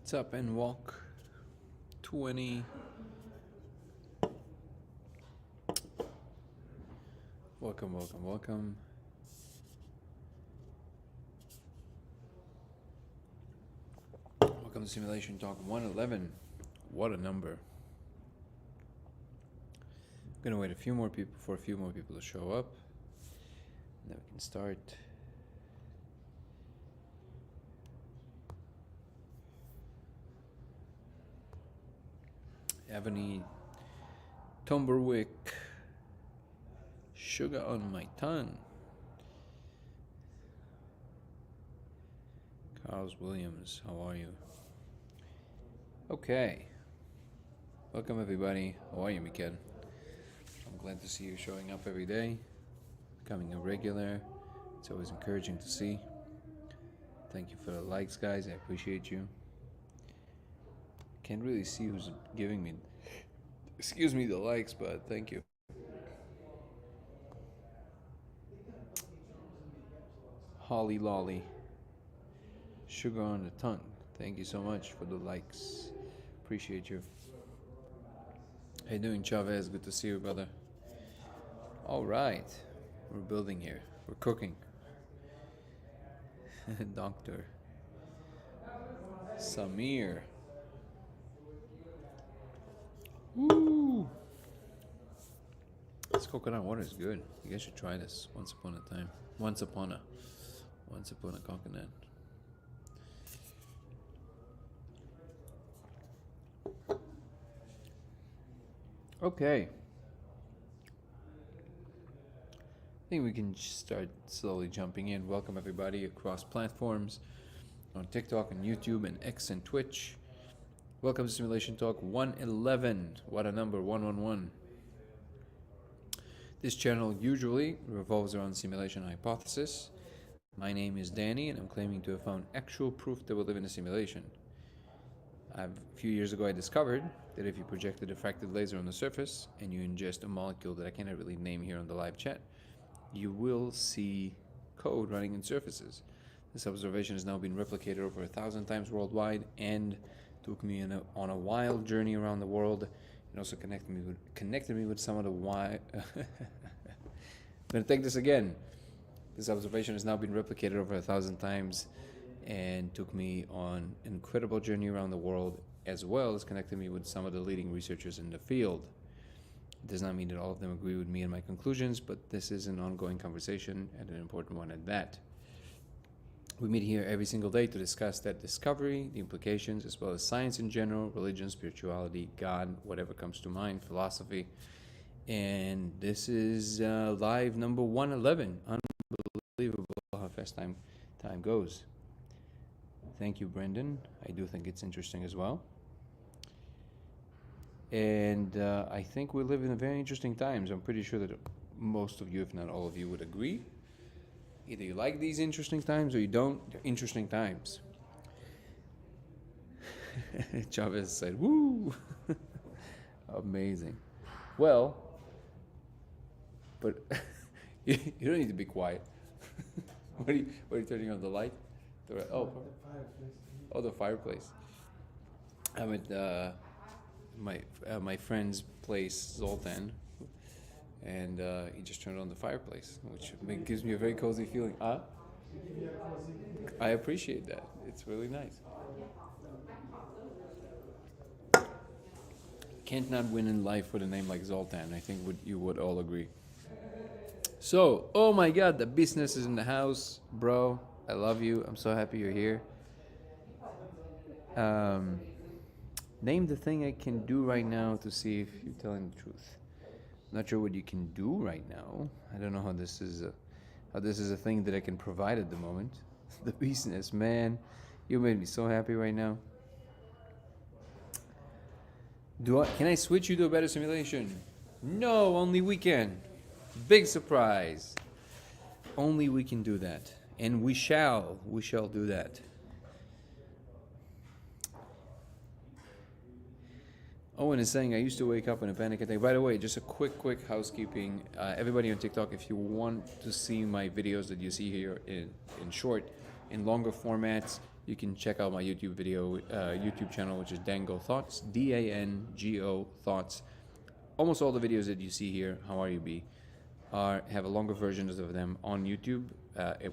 What's up and walk 20. Welcome. Welcome to Simulation Talk 111. What a number. I'm gonna wait for a few more people to show up. And then we can start. Ebony Tomberwick, sugar on my tongue. Carlos Williams, how are you? Okay. Welcome everybody. How are you, Mikel? I'm glad to see you showing up every day, becoming a regular. It's always encouraging to see. Thank you for the likes, guys. I appreciate you. Can't really see who's giving me, the likes, but thank you. Holly Lolly, sugar on the tongue. Thank you so much for the likes. Appreciate you. How you doing, Chavez? Good to see you, brother. All right, we're building here. We're cooking. Doctor Samir. Woo! This coconut water is good. You guys should try this once upon a time. Once upon a coconut. Okay. I think we can start slowly jumping in. Welcome everybody across platforms on TikTok and YouTube and X and Twitch. Welcome to Simulation Talk 111. What a number, 111. This channel usually revolves around simulation hypothesis. My name is Danny, and I'm claiming to have found actual proof that we live in a simulation. A few years ago, I discovered that if you project a diffracted laser on the surface and you ingest a molecule that I cannot really name here on the live chat, you will see code running in surfaces. This observation has now been replicated over 1,000 times worldwide and took me on a wild journey around the world, and also connected me with some of the I'm going to take this again. This observation has now been replicated over 1,000 times and took me on an incredible journey around the world, as well as connected me with some of the leading researchers in the field. It does not mean that all of them agree with me and my conclusions, but this is an ongoing conversation and an important one at that. We meet here every single day to discuss that discovery, the implications, as well as science in general, religion, spirituality, God, whatever comes to mind, philosophy. And this is live number 111. Unbelievable how fast time goes. Thank you, Brendan. I do think it's interesting as well. And I think we live in very interesting times. I'm pretty sure that most of you, if not all of you, would agree. Either you like these interesting times or you don't. They're interesting times. Chavez said, woo! Amazing. Well, but you don't need to be quiet. What are you turning on the light? The fireplace. I'm at my friend's place, Zoltan, and he just turned on the fireplace, which gives me a very cozy feeling. I appreciate that. It's really nice. Can't not win in life with a name like Zoltan. I think you would all agree. So, oh my God, the business is in the house, bro. I love you. I'm so happy you're here. Name the thing I can do right now to see if you're telling the truth. I'm not sure what you can do right now. I don't know how this is a thing that I can provide at the moment. The business, man. You made me so happy right now. Can I switch you to a better simulation? No, only we can. Big surprise. Only we can do that. And we shall do that. Owen is saying, I used to wake up in a panic attack. By the way, just a quick housekeeping. Everybody on TikTok, if you want to see my videos that you see here in short, in longer formats, you can check out my YouTube channel, which is Dango Thoughts, DANGO Thoughts. Almost all the videos that you see here, how are you, B, have a longer versions of them on YouTube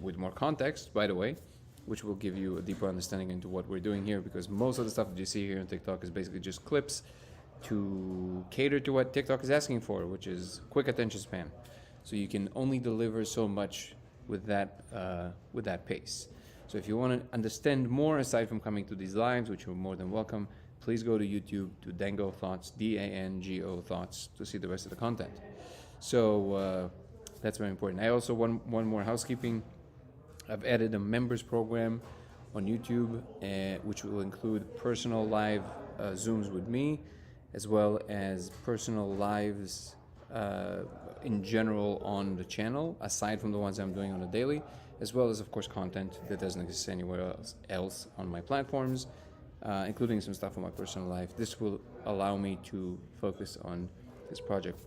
with more context, by the way, which will give you a deeper understanding into what we're doing here, because most of the stuff that you see here on TikTok is basically just clips to cater to what TikTok is asking for, which is quick attention span. So you can only deliver so much with that pace. So if you want to understand more aside from coming to these lives, which you're more than welcome, please go to YouTube to Dango Thoughts, DANGO Thoughts, to see the rest of the content. So that's very important. I also one more housekeeping. I've added a members program on YouTube, which will include personal live Zooms with me, as well as personal lives in general on the channel, aside from the ones I'm doing on a daily, as well as, of course, content that doesn't exist anywhere else on my platforms, including some stuff on my personal life. This will allow me to focus on this project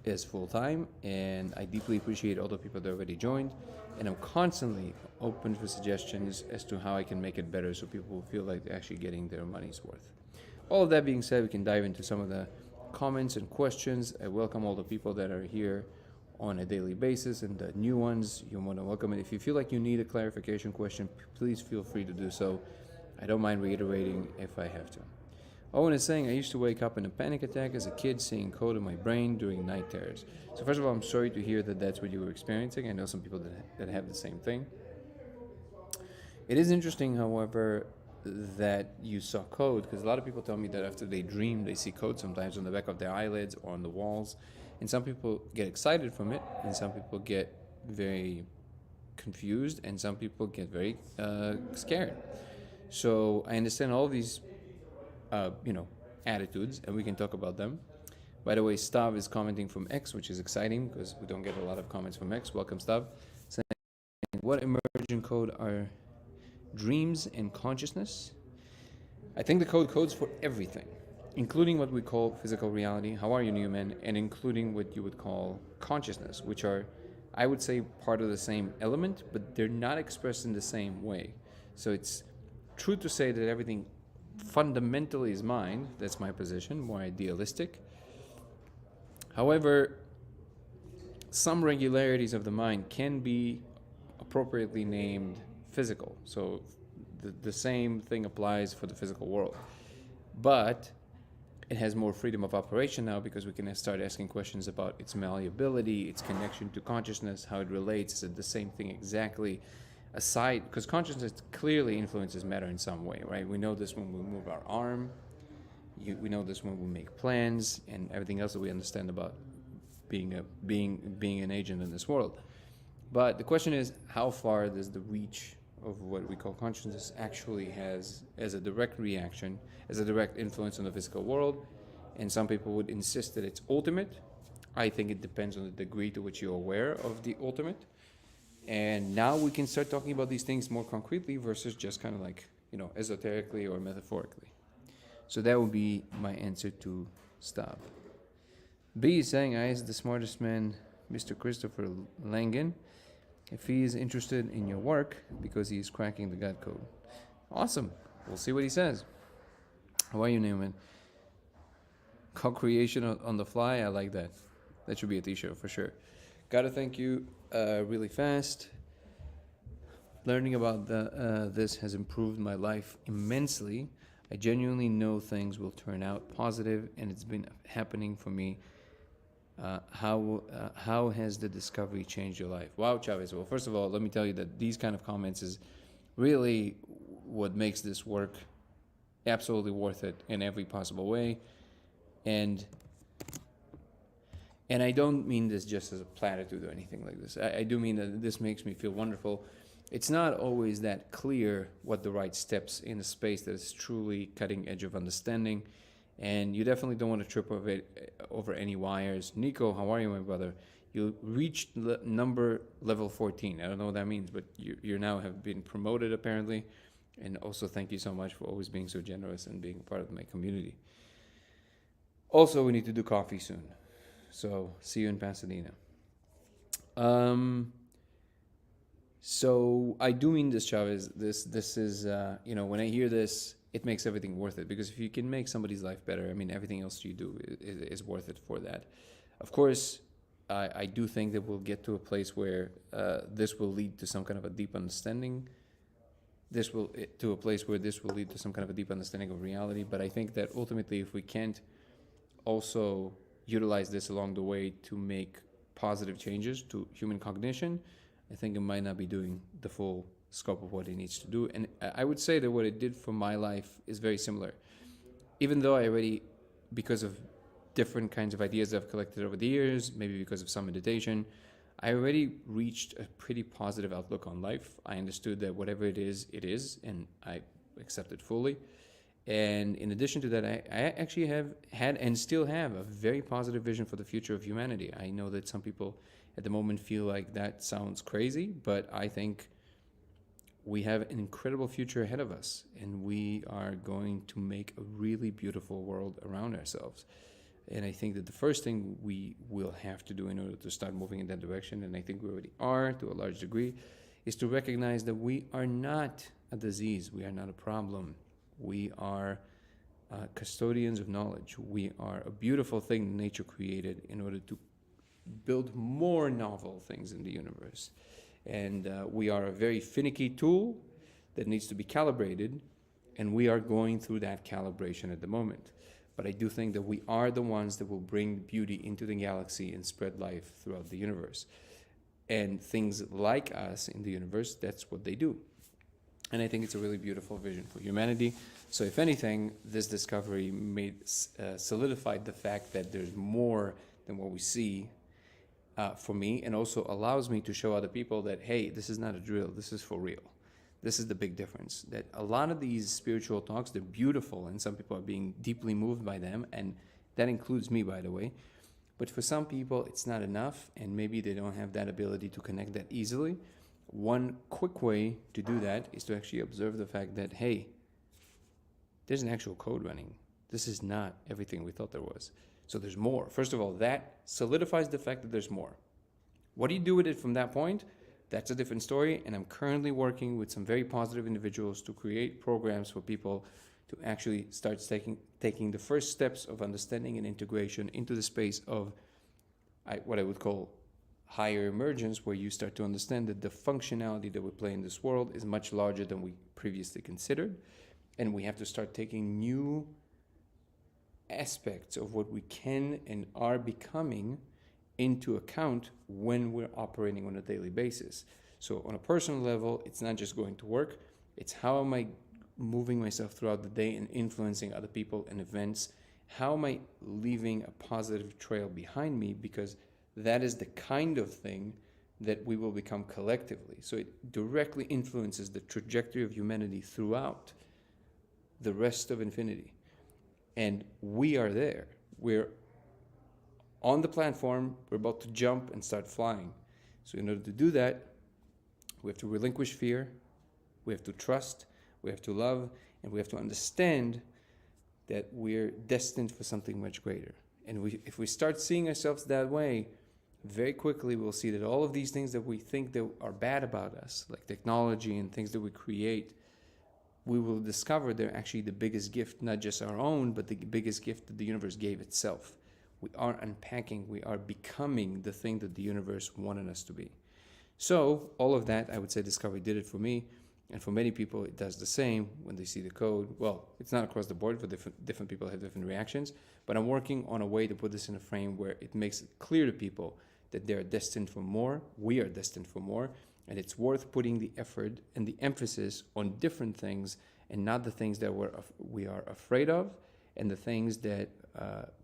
as full time, and I deeply appreciate all the people that already joined, and I'm constantly open for suggestions as to how I can make it better so people will feel like they're actually getting their money's worth. All of that being said, we can dive into some of the comments and questions. I welcome all the people that are here on a daily basis, and the new ones, you're more than welcome. And if you feel like you need a clarification question, please feel free to do so. I don't mind reiterating if I have to. Owen is saying, I used to wake up in a panic attack as a kid, seeing code in my brain during night terrors. So first of all, I'm sorry to hear that that's what you were experiencing. I know some people that have the same thing. It is interesting, however, that you saw code, because a lot of people tell me that after they dream, they see code sometimes on the back of their eyelids or on the walls. And some people get excited from it, and some people get very confused, and some people get very scared. So I understand all these attitudes, and we can talk about them. By the way, Stav is commenting from X, which is exciting because we don't get a lot of comments from X. Welcome, Stav. Saying, what emergent code are dreams and consciousness? I think the code codes for everything, including what we call physical reality, how are you, Newman, and including what you would call consciousness, which are, I would say, part of the same element, but they're not expressed in the same way. So it's true to say that everything fundamentally is mind. That's my position, more idealistic. However, some regularities of the mind can be appropriately named physical. So the same thing applies for the physical world. But it has more freedom of operation now because we can start asking questions about its malleability, its connection to consciousness, how it relates. Is it the same thing exactly? Aside, because consciousness clearly influences matter in some way, right? We know this when we move our arm. We know this when we make plans and everything else that we understand about being an agent in this world. But the question is, how far does the reach of what we call consciousness actually has as a direct reaction, as a direct influence on the physical world? And some people would insist that it's ultimate. I think it depends on the degree to which you're aware of the ultimate. And now we can start talking about these things more concretely versus just kind of like, esoterically or metaphorically. So that would be my answer to Stav. B is saying, I asked the smartest man, Mr. Christopher Langen, if he is interested in your work because he is cracking the God code. Awesome. We'll see what he says. How are you, Newman? Co-creation on the fly. I like that. That should be a t-shirt for sure. Gotta thank you really fast. Learning about this has improved my life immensely. I genuinely know things will turn out positive, and it's been happening for me. How has the discovery changed your life? Wow, Chavez. Well, first of all, let me tell you that these kind of comments is really what makes this work absolutely worth it in every possible way. And I don't mean this just as a platitude or anything like this. I do mean that this makes me feel wonderful. It's not always that clear what the right steps in a space that is truly cutting edge of understanding. And you definitely don't want to trip over any wires. Nico, how are you, my brother? You reached number level 14. I don't know what that means, but you now have been promoted apparently. And also thank you so much for always being so generous and being part of my community. Also, we need to do coffee soon. So see you in Pasadena. So I do mean this, Chavez. This is when I hear this, it makes everything worth it, because if you can make somebody's life better, I mean, everything else you do is worth it for that. Of course, I do think that we'll get to a place where this will lead to some kind of a deep understanding. This will to a place where this will lead to some kind of a deep understanding of reality. But I think that ultimately, if we can't also utilize this along the way to make positive changes to human cognition, I think it might not be doing the full scope of what it needs to do. And I would say that what it did for my life is very similar. Even though I already, because of different kinds of ideas I've collected over the years, maybe because of some meditation, I already reached a pretty positive outlook on life. I understood that whatever it is, and I accept it fully. And in addition to that, I actually have had and still have a very positive vision for the future of humanity. I know that some people at the moment feel like that sounds crazy, but I think we have an incredible future ahead of us, and we are going to make a really beautiful world around ourselves. And I think that the first thing we will have to do in order to start moving in that direction, and I think we already are to a large degree, is to recognize that we are not a disease. We are not a problem. We are custodians of knowledge. We are a beautiful thing nature created in order to build more novel things in the universe. And we are a very finicky tool that needs to be calibrated, and we are going through that calibration at the moment. But I do think that we are the ones that will bring beauty into the galaxy and spread life throughout the universe. And things like us in the universe, that's what they do. And I think it's a really beautiful vision for humanity. So if anything, this discovery solidified the fact that there's more than what we see for me, and also allows me to show other people that, hey, this is not a drill, this is for real. This is the big difference, that a lot of these spiritual talks, they're beautiful, and some people are being deeply moved by them, and that includes me, by the way. But for some people, it's not enough, and maybe they don't have that ability to connect that easily. One quick way to do that is to actually observe the fact that, hey, there's an actual code running. This is not everything we thought there was. So there's more. First of all, that solidifies the fact that there's more. What do you do with it from that point? That's a different story, and I'm currently working with some very positive individuals to create programs for people to actually start taking the first steps of understanding and integration into the space of what I would call higher emergence, where you start to understand that the functionality that we play in this world is much larger than we previously considered, and we have to start taking new aspects of what we can and are becoming into account when we're operating on a daily basis. So on a personal level, it's not just going to work, it's how am I moving myself throughout the day and influencing other people and events. How am I leaving a positive trail behind me? Because that is the kind of thing that we will become collectively. So it directly influences the trajectory of humanity throughout the rest of infinity. And we are there. We're on the platform. We're about to jump and start flying. So in order to do that, we have to relinquish fear. We have to trust. We have to love. And we have to understand that we're destined for something much greater. And if we start seeing ourselves that way, very quickly we'll see that all of these things that we think that are bad about us, like technology and things that we create, we will discover they're actually the biggest gift, not just our own, but the biggest gift that the universe gave itself. We are unpacking, we are becoming the thing that the universe wanted us to be. So all of that, I would say discovery did it for me. And for many people, it does the same when they see the code. Well, it's not across the board, for different people have different reactions, but I'm working on a way to put this in a frame where it makes it clear to people that they're destined for more, we are destined for more, and it's worth putting the effort and the emphasis on different things and not the things that we are afraid of and the things that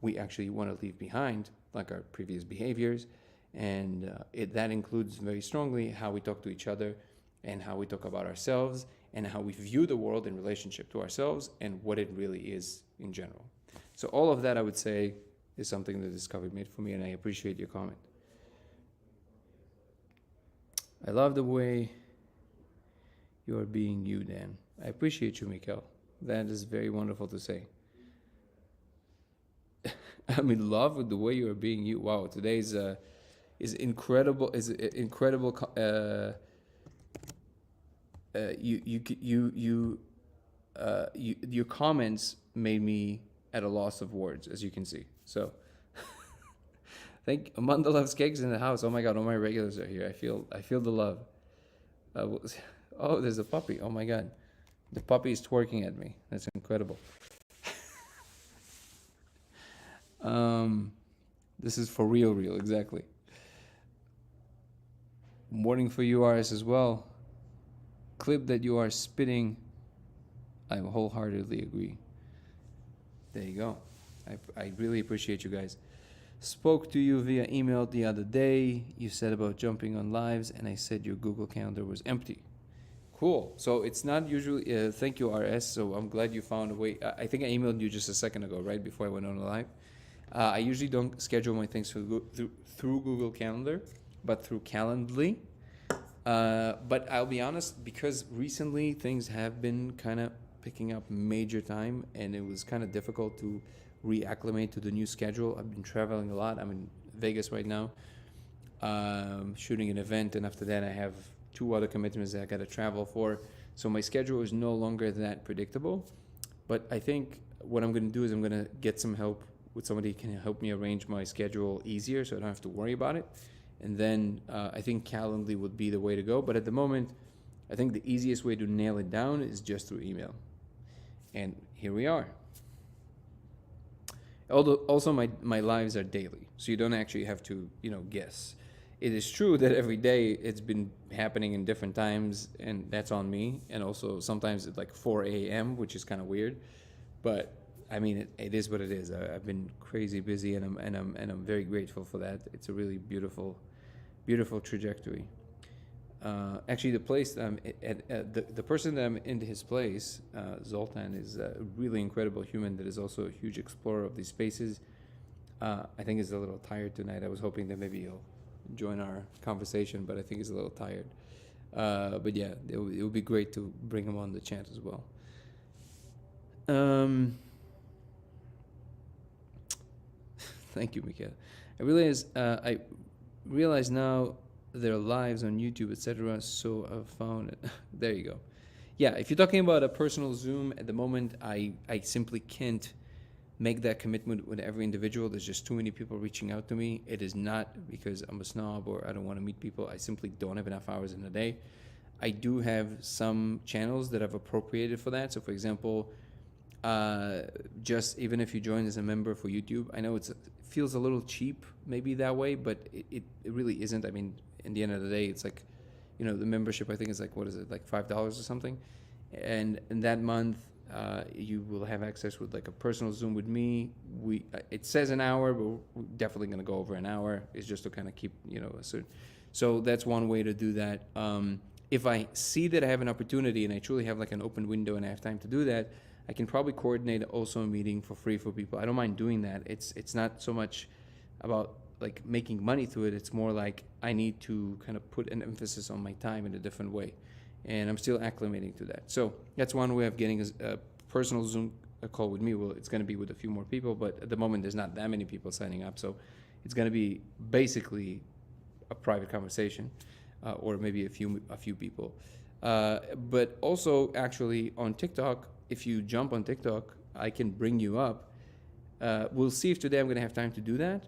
we actually want to leave behind, like our previous behaviors. And that includes very strongly how we talk to each other and how we talk about ourselves and how we view the world in relationship to ourselves and what it really is in general. So all of that, I would say, is something that Discovery made for me, and I appreciate your comment. I love the way you are being you, Dan. I appreciate you, Mikkel. That is very wonderful to say. I'm in love with the way you are being you. Wow, today is incredible. Is incredible your comments made me at a loss of words, as you can see. So, thank Amanda loves cakes in the house. Oh my God, all my regulars are here. I feel the love. Oh, there's a puppy. Oh my God, the puppy is twerking at me. That's incredible. Um, this is for real, real, exactly. Warning for URS as well. Clip that you are spitting. I wholeheartedly agree. There you go. I really appreciate you guys. Spoke to you via email the other day. You said about jumping on lives, and I said your Google Calendar was empty. Cool. So it's not usually. Thank you, RS. So I'm glad you found a way. I think I emailed you just a second ago, right before I went on live. I usually don't schedule my things through Google Calendar, but through Calendly. But I'll be honest, because recently things have been kind of picking up major time, and it was kind of difficult to reacclimate to the new schedule. I've been traveling a lot. I'm in Vegas right now, shooting an event, and after that I have 2 other commitments that I got to travel for. So my schedule is no longer that predictable. But I think what I'm going to do is I'm going to get some help with somebody who can help me arrange my schedule easier, so I don't have to worry about it. And then I think Calendly would be the way to go. But at the moment, I think the easiest way to nail it down is just through email. And here we are. Although also my lives are daily, so you don't actually have to guess. It is true that every day it's been happening in different times, and that's on me. And also sometimes it's like 4 a.m., which is kind of weird. But I mean, it is what it is. I've been crazy busy, and I'm very grateful for that. It's a really beautiful trajectory. Actually, the place that I'm at, the person that I'm in his place, Zoltan, is a really incredible human that is also a huge explorer of these spaces. I think he's a little tired tonight. I was hoping that maybe he'll join our conversation, but I think he's a little tired. But yeah, it would be great to bring him on the chat as well. Thank you, Mikhail. I realize now their lives on YouTube, etc. So I've found it. There you go. Yeah, if you're talking about a personal Zoom at the moment, I simply can't make that commitment with every individual. There's just too many people reaching out to me. It is not because I'm a snob or I don't want to meet people. I simply don't have enough hours in a day. I do have some channels that I've appropriated for that. So for example, just even if you join as a member for YouTube, I know it feels a little cheap maybe that way, but it really isn't. I mean, in the end of the day, it's like, the membership, I think is like, what is it, like $5 or something? And in that month, you will have access with like a personal Zoom with me. It says an hour, but we're definitely going to go over an hour. It's just to kind of keep, so that's one way to do that. If I see that I have an opportunity and I truly have like an open window and I have time to do that, I can probably coordinate also a meeting for free for people. I don't mind doing that. It's not so much about like making money through it. It's more like I need to kind of put an emphasis on my time in a different way. And I'm still acclimating to that. So that's one way of getting a personal Zoom call with me. Well, it's going to be with a few more people, but at the moment there's not that many people signing up. So it's going to be basically a private conversation, or maybe a few people. But also actually on TikTok, if you jump on TikTok, I can bring you up. We'll see if today I'm going to have time to do that.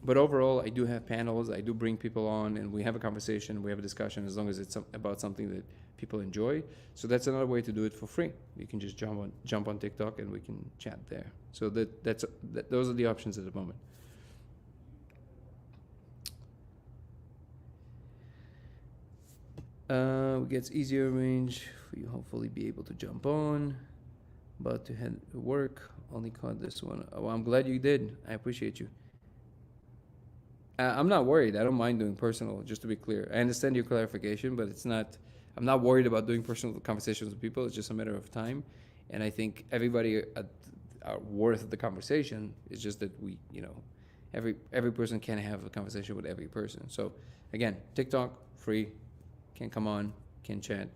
But overall, I do have panels. I do bring people on, and we have a conversation. We have a discussion, as long as it's about something that people enjoy. So that's another way to do it for free. You can just jump on TikTok, and we can chat there. So those are the options at the moment. It gets easier range for you. Hopefully, be able to jump on. About to head to work. Only caught this one. Oh, I'm glad you did. I appreciate you. I'm not worried. I don't mind doing personal, just to be clear. I understand your clarification, but I'm not worried about doing personal conversations with people. It's just a matter of time. And I think everybody are worth the conversation. It's just that every person can't have a conversation with every person. So again, TikTok, free, can come on, can chat.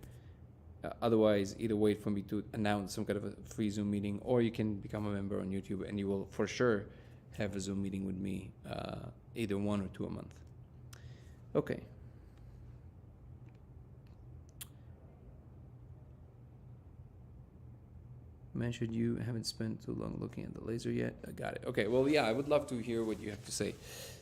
Otherwise, either wait for me to announce some kind of a free Zoom meeting, or you can become a member on YouTube, and you will for sure have a Zoom meeting with me, either 1 or 2 a month. Okay. mentioned you haven't spent too long looking at the laser yet. I got it. Okay, well, yeah, I would love to hear what you have to say.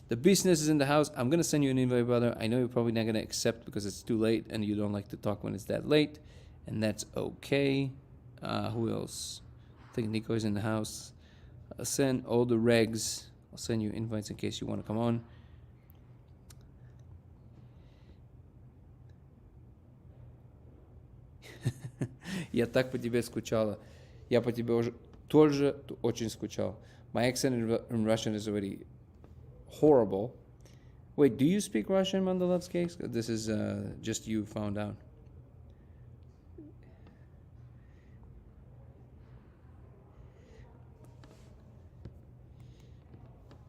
The business is in the house. I'm going to send you an invite, brother. I know you're probably not going to accept because it's too late and you don't like to talk when it's that late, and that's okay. Who else? I think Nico is in the house. I'll send all the regs. I'll send you invites in case you want to come on. Я так по тебе скучала. Я по тебе уже тоже очень скучал. My accent in Russian is already horrible. Wait, do you speak Russian, Mandalevsky? This is just you found out.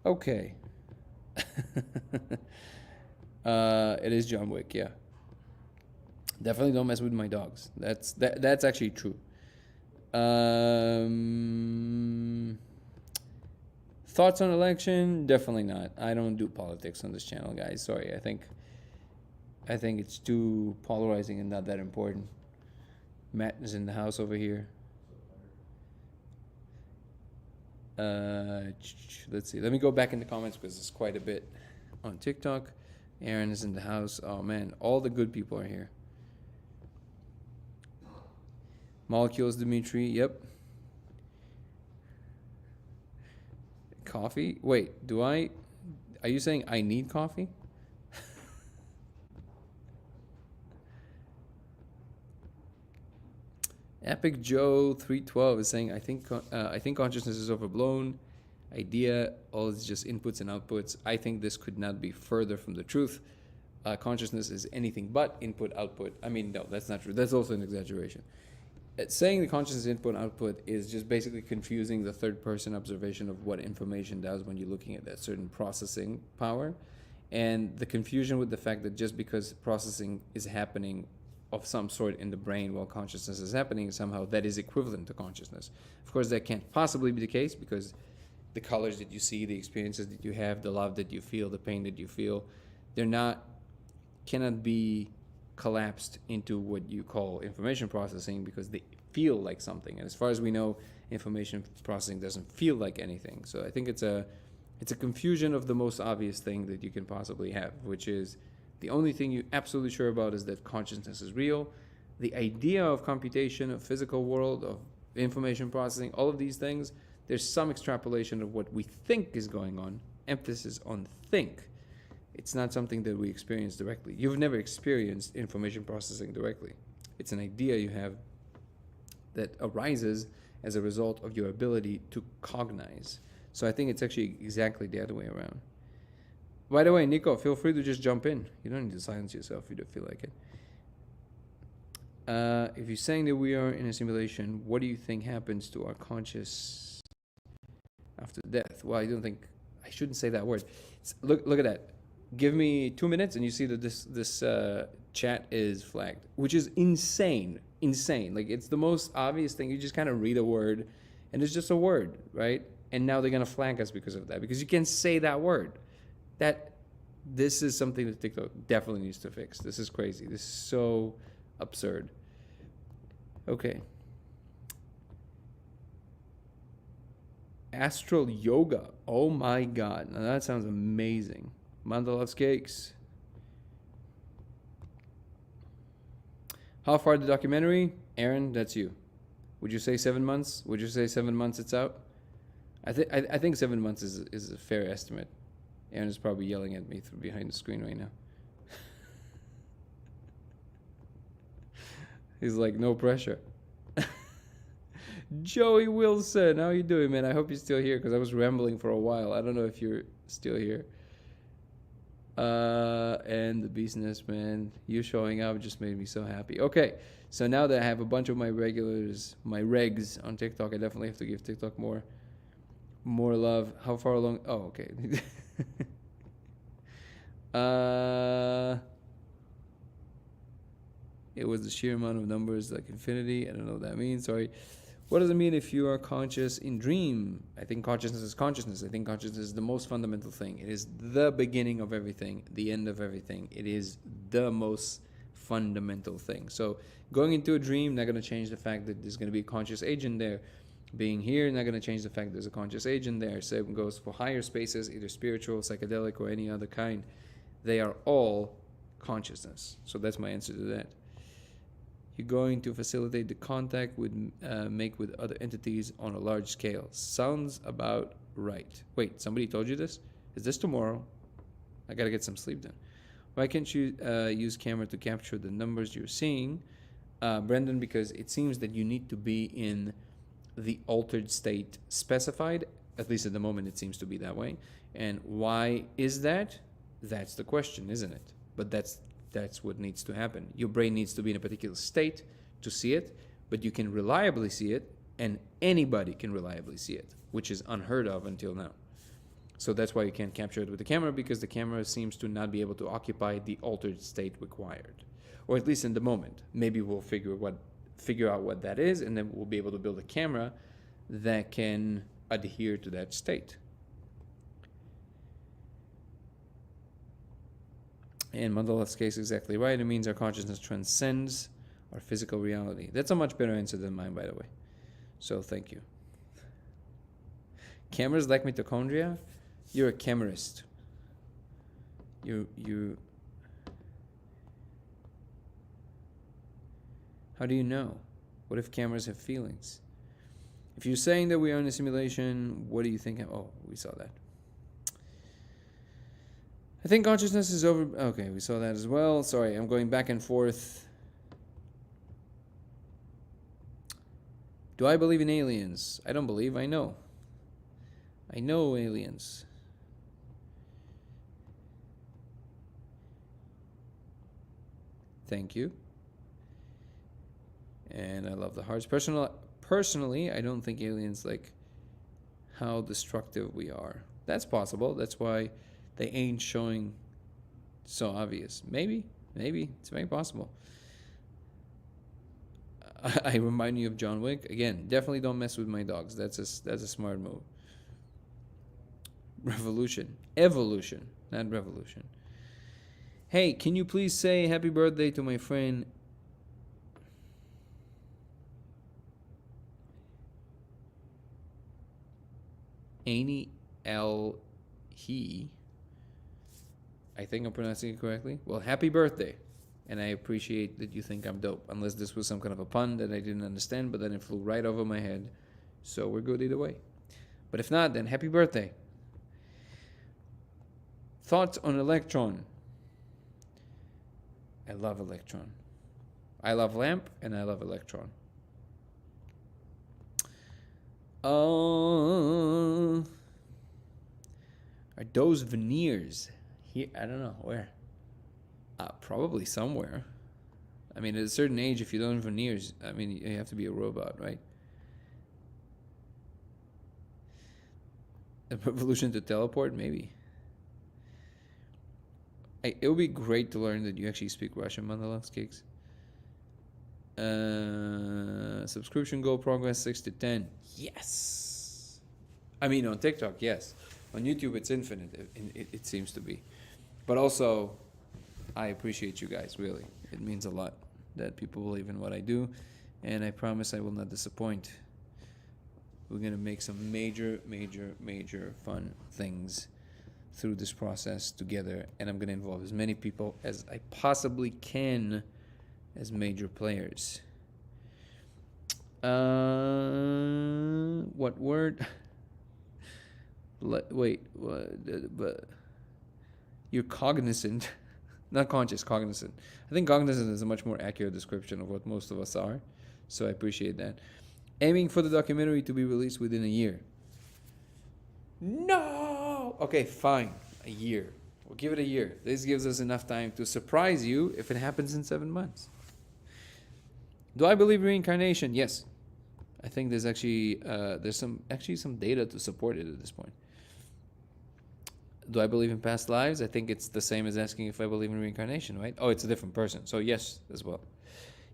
Okay. It is John Wick, yeah. Definitely don't mess with my dogs. That's actually true. Thoughts on election? Definitely not. I don't do politics on this channel, guys. Sorry. I think it's too polarizing and not that important. Matt is in the house over here. Let's see. Let me go back in the comments because there's quite a bit on TikTok. Aaron is in the house. Oh man, all the good people are here. Molecules, Dimitri. Yep. Coffee? Wait, are you saying I need coffee? Epic Joe 312 is saying I think consciousness is overblown. Idea, all is just inputs and outputs. I think this could not be further from the truth. Consciousness is anything but input output. I mean, no, that's not true. That's also an exaggeration. Saying the consciousness input output is just basically confusing the third person observation of what information does when you're looking at that certain processing power, and the confusion with the fact that just because processing is happening of some sort in the brain while consciousness is happening, somehow that is equivalent to consciousness. Of course, that can't possibly be the case because the colors that you see, the experiences that you have, the love that you feel, the pain that you feel, cannot be collapsed into what you call information processing because they feel like something. And as far as we know, information processing doesn't feel like anything. So I think it's a confusion of the most obvious thing that you can possibly have, which is the only thing you're absolutely sure about is that consciousness is real. The idea of computation, of physical world, of information processing, all of these things, there's some extrapolation of what we think is going on, emphasis on think. It's not something that we experience directly. You've never experienced information processing directly. It's an idea you have that arises as a result of your ability to cognize. So I think it's actually exactly the other way around. By the way, Nico, feel free to just jump in. You don't need to silence yourself if you don't feel like it. If you're saying that we are in a simulation, what do you think happens to our conscious after death? Well, I don't think I shouldn't say that word. Look at that. Give me 2 minutes and you see that this chat is flagged, which is insane. Like, it's the most obvious thing. You just kind of read a word and it's just a word, right? And now they're going to flag us because of that, because you can't say that word. This is something that TikTok definitely needs to fix. This is crazy. This is so absurd. Okay. Astral yoga. Oh my God. Now that sounds amazing. Mandalov's cakes. How far the documentary? Aaron, that's you. Would you say 7 months? Would you say 7 months it's out? I think 7 months is a fair estimate. Aaron is probably yelling at me from behind the screen right now. He's like, no pressure. Joey Wilson, how you doing, man? I hope you're still here because I was rambling for a while. I don't know if you're still here. And the businessman, you showing up just made me so happy. Okay, so now that I have a bunch of my regulars, my regs on TikTok, I definitely have to give TikTok more love. How far along? Oh, okay. It was the sheer amount of numbers like infinity. I don't know what that means. Sorry. What does it mean if you are conscious in dream? I think consciousness is consciousness. I think consciousness is the most fundamental thing. It is the beginning of everything, the end of everything. It is the most fundamental thing. So going into a dream, not going to change the fact that there's going to be a conscious agent there. Being here, not going to change the fact there's a conscious agent there. Same goes for higher spaces, either spiritual, psychedelic, or any other kind. They are all consciousness. So that's my answer to that. You're going to facilitate the contact make with other entities on a large scale. Sounds about right. Wait, somebody told you this? Is this tomorrow? I gotta get some sleep then. Why can't you use camera to capture the numbers you're seeing? Brendan, because it seems that you need to be in the altered state specified. At least at the moment it seems to be that way. And why is that? That's the question, isn't it? But that's what needs to happen. Your brain needs to be in a particular state to see it, but you can reliably see it, and anybody can reliably see it, which is unheard of until now. So that's why you can't capture it with the camera, because the camera seems to not be able to occupy the altered state required, or at least in the moment. Maybe we'll figure out what that is, and then we'll be able to build a camera that can adhere to that state. In Mandalov's case, exactly right. It means our consciousness transcends our physical reality. That's a much better answer than mine, by the way. So thank you. Cameras like mitochondria? You're a camerist. You. How do you know? What if cameras have feelings? If you're saying that we are in a simulation, what do you think? Oh, we saw that. I think consciousness is over. Okay, we saw that as well. Sorry, I'm going back and forth. Do I believe in aliens? I don't believe. I know. I know aliens. Thank you. And I love the hearts. Personally, I don't think aliens like how destructive we are. That's possible. That's why they ain't showing so obvious. Maybe. It's very possible. I remind you of John Wick. Again, definitely don't mess with my dogs. That's a smart move. Evolution, not revolution. Hey, can you please say happy birthday to my friend Annie L. He? I think I'm pronouncing it correctly. Well, happy birthday. And I appreciate that you think I'm dope. Unless this was some kind of a pun that I didn't understand, but then it flew right over my head. So we're good either way. But if not, then happy birthday. Thoughts on electron? I love electron. I love lamp and I love electron. Are those veneers here? I don't know where. Probably somewhere. I mean, at a certain age, if you don't have veneers, I mean, you have to be a robot, right? A revolution to teleport, maybe. It would be great to learn that you actually speak Russian, Mandalov's cakes. Subscription goal progress 6 to 10. Yes. I mean, on TikTok, yes. On YouTube, it's infinite. It seems to be. But also, I appreciate you guys, really. It means a lot that people believe in what I do. And I promise I will not disappoint. We're going to make some major fun things through this process together. And I'm going to involve as many people as I possibly can as major players. What word? Wait, but you're cognizant, not conscious, cognizant. I think cognizant is a much more accurate description of what most of us are, so I appreciate that. Aiming for the documentary to be released within a year. No! Okay, fine, a year. We'll give it a year. This gives us enough time to surprise you if it happens in 7 months. Do I believe reincarnation? Yes. I think there's actually some data to support it at this point. Do I believe in past lives? I think it's the same as asking if I believe in reincarnation, right? Oh, it's a different person. So yes, as well.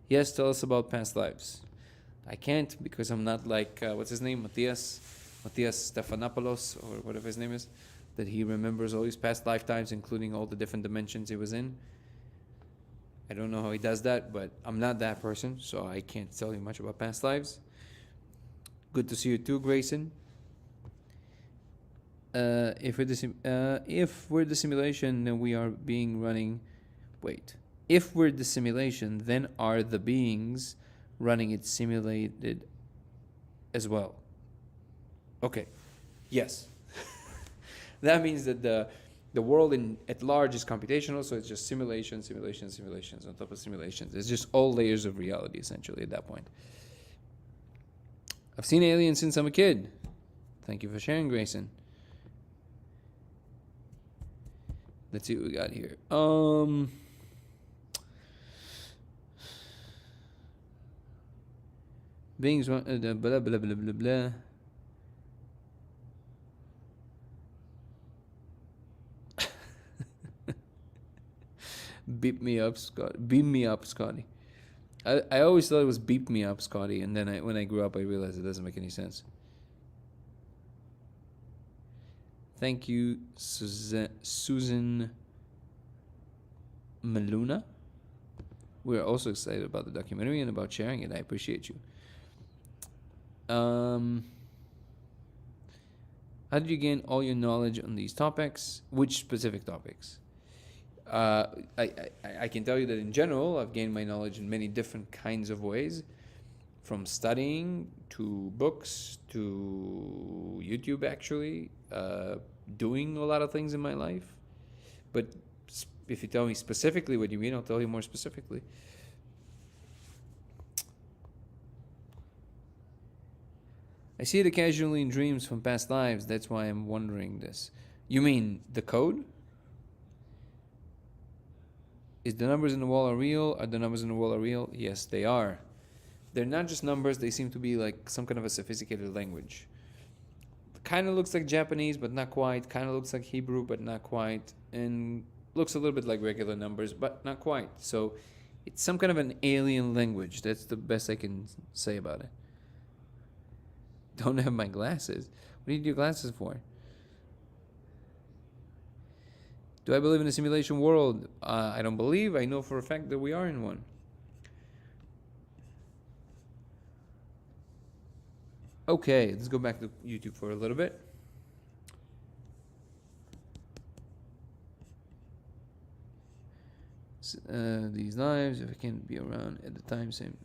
Yes, tell us about past lives. I can't because I'm not like, what's his name? Matthias Stephanopoulos, or whatever his name is, that he remembers all his past lifetimes, including all the different dimensions he was in. I don't know how he does that, but I'm not that person, so I can't tell you much about past lives. Good to see you too, Grayson. If we're the simulation, then we are being running. Wait. If we're the simulation, then are the beings running it simulated as well? Okay. Yes. That means that the world at large is computational, so it's just simulations on top of simulations. It's just all layers of reality, essentially, at that point. I've seen aliens since I'm a kid. Thank you for sharing, Grayson. Let's see what we got here. Beings, blah, blah, blah, blah, blah, blah. Beep me up, Scott. Beam me up, Scotty. I always thought it was beep me up, Scotty, and then when I grew up, I realized it doesn't make any sense. Thank you, Susan Maluna. We're also excited about the documentary and about sharing it. I appreciate you. How did you gain all your knowledge on these topics? Which specific topics? I can tell you that in general, I've gained my knowledge in many different kinds of ways, from studying to books to YouTube, actually, doing a lot of things in my life. But if you tell me specifically what you mean, I'll tell you more specifically. I see it occasionally in dreams from past lives. That's why I'm wondering this. You mean the code? Is the numbers in the wall are real? Are the numbers in the wall are real? Yes, they are. They're not just numbers. They seem to be like some kind of a sophisticated language. Kind of looks like Japanese, but not quite. Kind of looks like Hebrew, but not quite. And looks a little bit like regular numbers, but not quite. So it's some kind of an alien language. That's the best I can say about it. Don't have my glasses. What do you need your glasses for? Do I believe in a simulation world? I don't believe. I know for a fact that we are in one. Okay, let's go back to YouTube for a little bit. These lives, if I can be around at the time, same.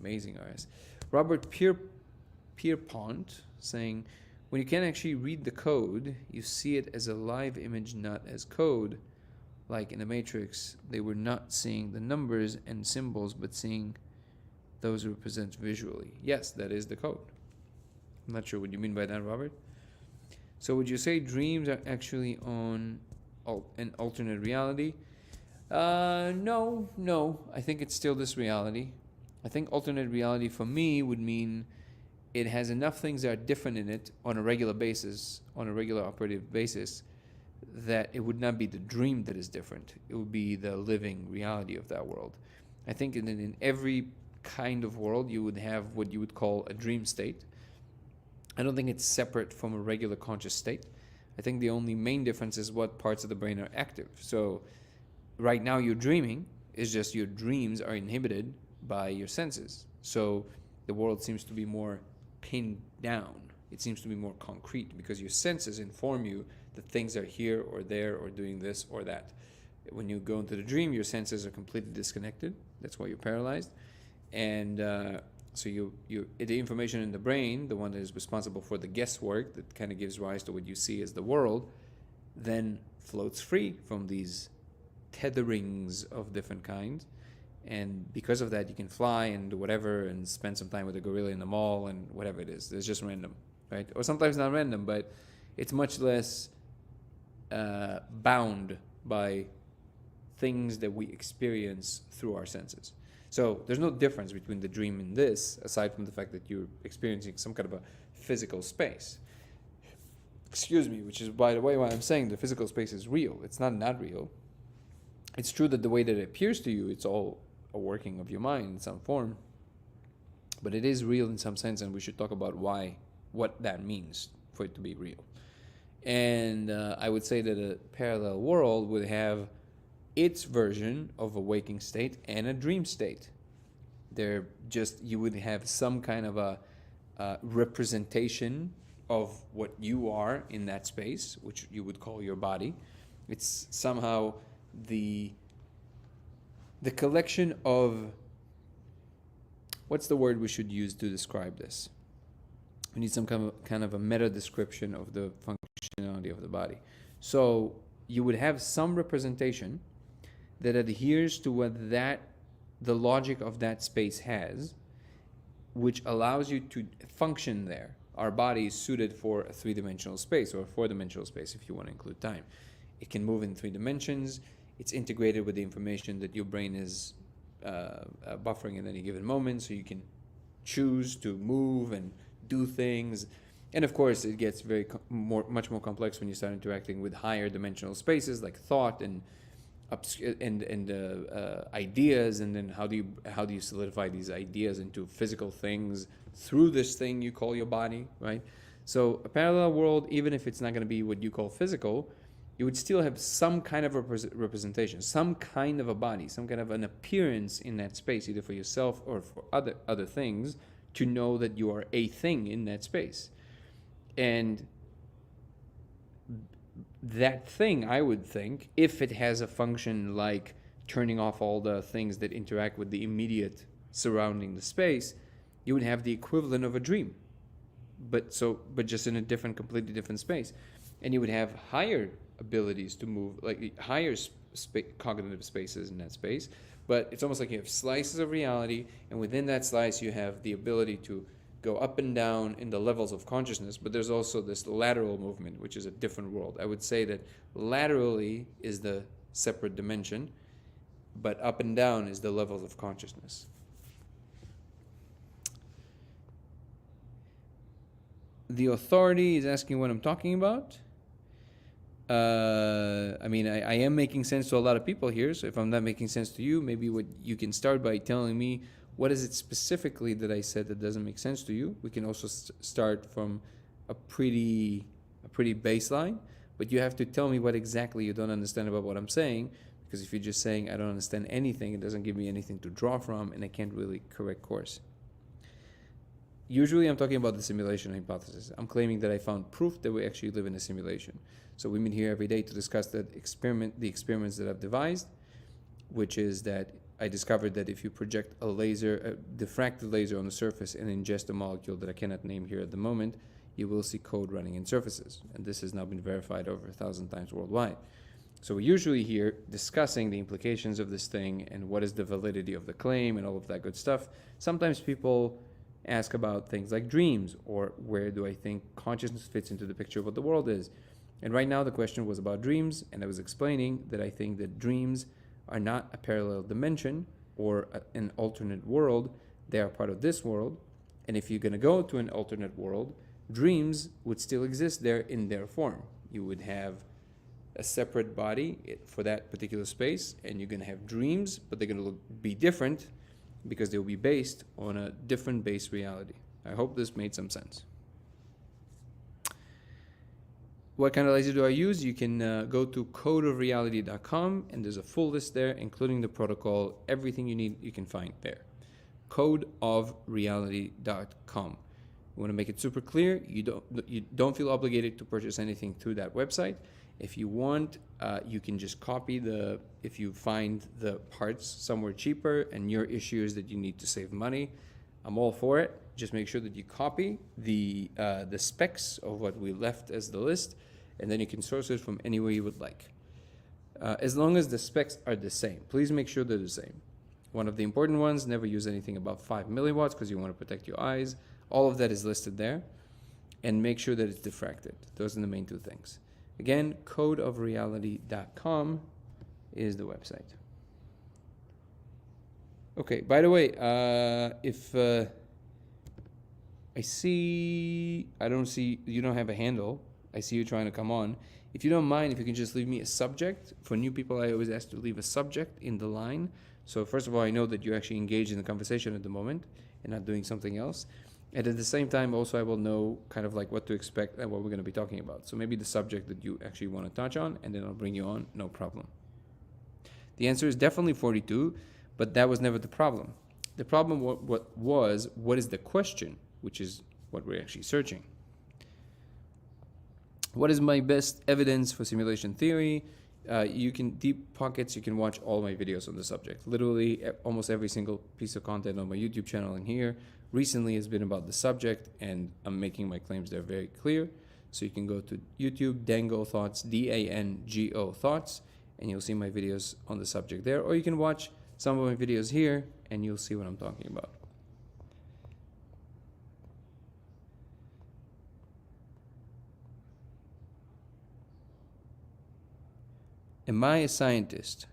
Amazing artist. Robert Pierpont saying, when you can't actually read the code, you see it as a live image, not as code. Like in the Matrix, they were not seeing the numbers and symbols, but seeing those represent visually. Yes, that is the code. I'm not sure what you mean by that, Robert. So would you say dreams are actually on an alternate reality? No. I think it's still this reality. I think alternate reality for me would mean it has enough things that are different in it on a regular basis, on a regular operative basis, that it would not be the dream that is different. It would be the living reality of that world. I think in every kind of world, you would have what you would call a dream state. I don't think it's separate from a regular conscious state. I think the only main difference is what parts of the brain are active. So right now you're dreaming, it's just your dreams are inhibited by your senses. So the world seems to be more pinned down. It seems to be more concrete because your senses inform you that things are here or there or doing this or that. When you go into the dream, your senses are completely disconnected. That's why you're paralyzed. And so the information in the brain, the one that is responsible for the guesswork that kind of gives rise to what you see as the world, then floats free from these tetherings of different kinds. And because of that, you can fly and do whatever and spend some time with a gorilla in the mall and whatever it is. It's just random, right? Or sometimes not random, but it's much less bound by things that we experience through our senses. So there's no difference between the dream and this, aside from the fact that you're experiencing some kind of a physical space. Excuse me, which is, by the way, why I'm saying the physical space is real. It's not real. It's true that the way that it appears to you, it's all a working of your mind in some form, but it is real in some sense, and we should talk about what that means for it to be real. And I would say that a parallel world would have its version of a waking state and a dream state. They're just, you would have some kind of a representation of what you are in that space, which you would call your body. It's somehow the collection of, what's the word we should use to describe this? We need some kind of a meta description of the functionality of the body. So you would have some representation that adheres to what the logic of that space has, which allows you to function there. Our body is suited for a three-dimensional space, or a four-dimensional space if you want to include time. It can move in 3 dimensions. It's integrated with the information that your brain is buffering at any given moment, so you can choose to move and do things. And of course, it gets much more complex when you start interacting with higher dimensional spaces like thought and ideas, and then how do you solidify these ideas into physical things through this thing you call your body, right? So a parallel world, even if it's not going to be what you call physical, you would still have some kind of representation, some kind of a body, some kind of an appearance in that space, either for yourself or for other things, to know that you are a thing in that space. And that thing, I would think, if it has a function like turning off all the things that interact with the immediate surrounding the space, you would have the equivalent of a dream, but just in a completely different space. And you would have higher abilities to move, like higher cognitive spaces in that space. But it's almost like you have slices of reality, and within that slice you have the ability to go up and down in the levels of consciousness, but there's also this lateral movement, which is a different world. I would say that laterally is the separate dimension, but up and down is the levels of consciousness. The authority is asking what I'm talking about. I am making sense to a lot of people here, so if I'm not making sense to you, maybe what you can start by telling me, what is it specifically that I said that doesn't make sense to you? We can also start from a pretty baseline, but you have to tell me what exactly you don't understand about what I'm saying, because if you're just saying I don't understand anything, it doesn't give me anything to draw from, and I can't really correct course. Usually I'm talking about the simulation hypothesis. I'm claiming that I found proof that we actually live in a simulation. So we meet here every day to discuss the experiments that I've devised, which is that I discovered that if you project a diffracted laser on the surface and ingest a molecule that I cannot name here at the moment, you will see code running in surfaces. And this has now been verified over 1,000 times worldwide. So we're usually here discussing the implications of this thing and what is the validity of the claim and all of that good stuff. Sometimes people ask about things like dreams, or where do I think consciousness fits into the picture of what the world is. And right now the question was about dreams, and I was explaining that I think that dreams are not a parallel dimension or an alternate world. They are part of this world. And if you're going to go to an alternate world, dreams would still exist there in their form. You would have a separate body for that particular space, and you're going to have dreams, but they're going to be different because they'll be based on a different base reality. I hope this made some sense. What kind of laser do I use? You can go to codeofreality.com, and there's a full list there, including the protocol. Everything you need, you can find there. Codeofreality.com. We want to make it super clear. You don't feel obligated to purchase anything through that website. If you want, you can just copy if you find the parts somewhere cheaper and your issue is that you need to save money, I'm all for it. Just make sure that you copy the specs of what we left as the list, and then you can source it from anywhere you would like. As long as the specs are the same. Please make sure they're the same. One of the important ones, never use anything above 5 milliwatts because you want to protect your eyes. All of that is listed there. And make sure that it's diffracted. Those are the main two things. Again, codeofreality.com is the website. Okay, by the way, if I don't see, you don't have a handle. I see you trying to come on. If you don't mind, if you can just leave me a subject. For new people, I always ask to leave a subject in the line. So first of all, I know that you're actually engaged in the conversation at the moment and not doing something else. And at the same time, also, I will know kind of like what to expect and what we're going to be talking about. So maybe the subject that you actually want to touch on, and then I'll bring you on, no problem. The answer is definitely 42, but that was never the problem. The problem what is the question, which is what we're actually searching. What is my best evidence for simulation theory? You can deep pockets. You can watch all my videos on the subject. Literally, almost every single piece of content on my YouTube channel and here recently has been about the subject, and I'm making my claims there very clear. So you can go to YouTube, Dango Thoughts, DANGO Thoughts, and you'll see my videos on the subject there. Or you can watch some of my videos here, and you'll see what I'm talking about. Am I a scientist?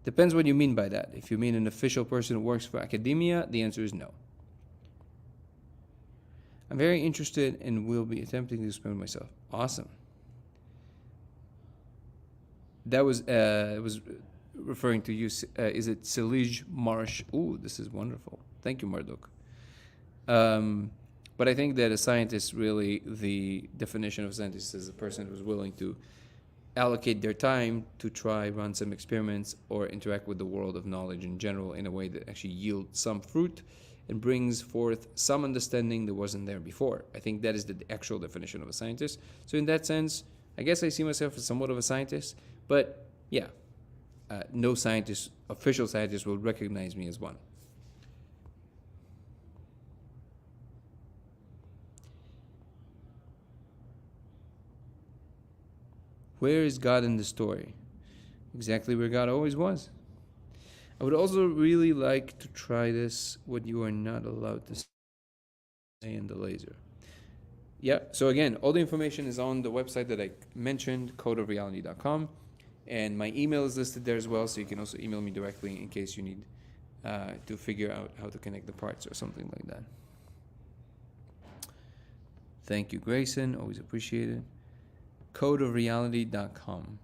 Depends what you mean by that. If you mean an official person who works for academia, the answer is no. I'm very interested and will be attempting to experiment myself. Awesome. That was referring to you. Is it Silij Marsh? Ooh, this is wonderful. Thank you, Marduk. But I think that a scientist, really, the definition of a scientist is a person who's willing to allocate their time to try run some experiments or interact with the world of knowledge in general in a way that actually yields some fruit and brings forth some understanding that wasn't there before. I think that is the actual definition of a scientist. So in that sense, I guess I see myself as somewhat of a scientist, but yeah, no scientist, official scientist, will recognize me as one. Where is God in the story? Exactly where God always was. I would also really like to try this, what you are not allowed to say in the laser. Yeah, so again, all the information is on the website that I mentioned, codeofreality.com. And my email is listed there as well, so you can also email me directly in case you need to figure out how to connect the parts or something like that. Thank you, Grayson. Always appreciated. Codeofreality.com.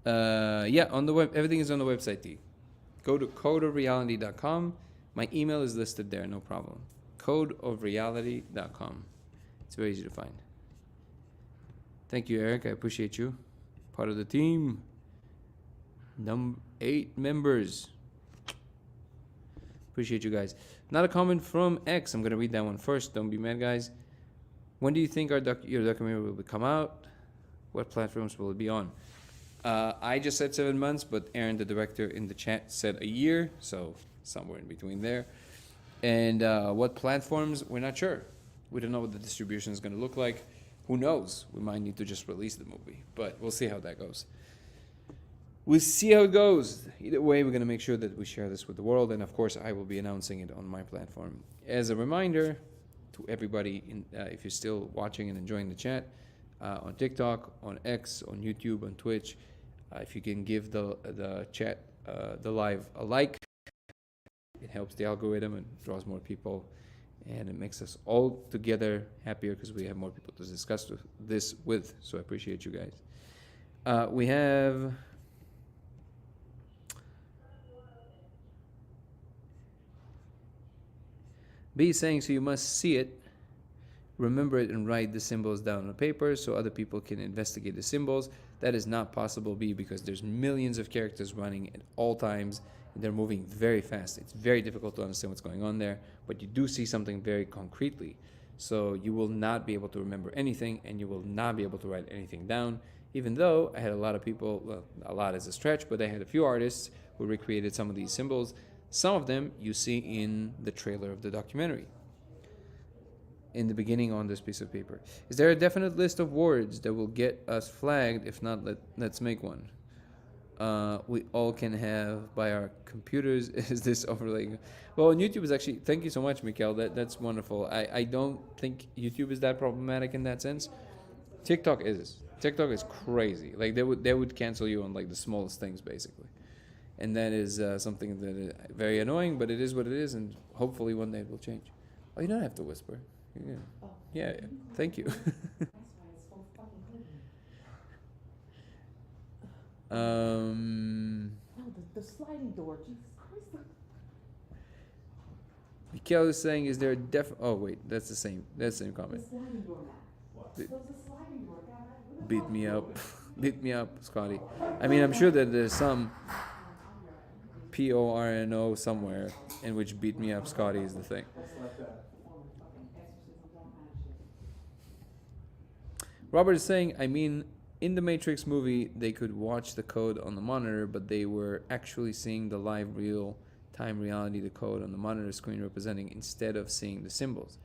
Yeah, on the web, everything is on the website, T. Go to codeofreality.com. My email is listed there, no problem. Codeofreality.com. It's very easy to find. Thank you, Eric. I appreciate you. Part of the team. 8 members. Appreciate you guys. Not a comment from X. I'm going to read that one first. Don't be mad, guys. When do you think your documentary will come out? What platforms will it be on? I just said 7 months, but Aaron, the director in the chat, said a year, so somewhere in between there. And what platforms, we're not sure. We don't know what the distribution is going to look like. Who knows? We might need to just release the movie, but we'll see how that goes. We'll see how it goes. Either way, we're going to make sure that we share this with the world, and of course, I will be announcing it on my platform. As a reminder to everybody, if you're still watching and enjoying the chat, on TikTok, on X, on YouTube, on Twitch, if you can give the chat, the live, a like, it helps the algorithm and draws more people, and it makes us all together happier because we have more people to discuss this with. So I appreciate you guys. We have B saying, so you must see it, remember it, and write the symbols down on paper so other people can investigate the symbols. That is not possible, B, because there's millions of characters running at all times, and they're moving very fast. It's very difficult to understand what's going on there, but you do see something very concretely. So you will not be able to remember anything, and you will not be able to write anything down, even though I had a lot of people, well, a lot is a stretch, but I had a few artists who recreated some of these symbols. Some of them you see in the trailer of the documentary, in the beginning on this piece of paper. Is there a definite list of words that will get us flagged? If not, let's make one. We all can have by our computers. Is this overlay? Well, on YouTube is actually, thank you so much, Mikhail. That's wonderful. I don't think YouTube is that problematic in that sense. TikTok is. TikTok is crazy. Like they would cancel you on like the smallest things, basically. And that is something that is very annoying, but it is what it is, and hopefully one day it will change. Oh, you don't have to whisper. Yeah, yeah. Thank you. No, the sliding door. Jesus Christ. Kel is saying, is there a oh wait, that's the same. That's the same comment. Be- Beat me up. Beat me up, Scotty. I mean, I'm sure that there's some PORNO somewhere in which beat me up, Scotty is the thing. Robert is saying, I mean, in the Matrix movie, they could watch the code on the monitor, but they were actually seeing the live real time reality, the code on the monitor screen representing, instead of seeing the symbols.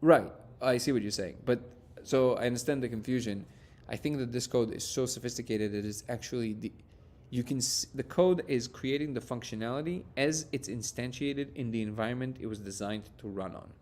Right. I see what you're saying. But so I understand the confusion. I think that this code is so sophisticated that it's actually the code is creating the functionality as it's instantiated in the environment it was designed to run on.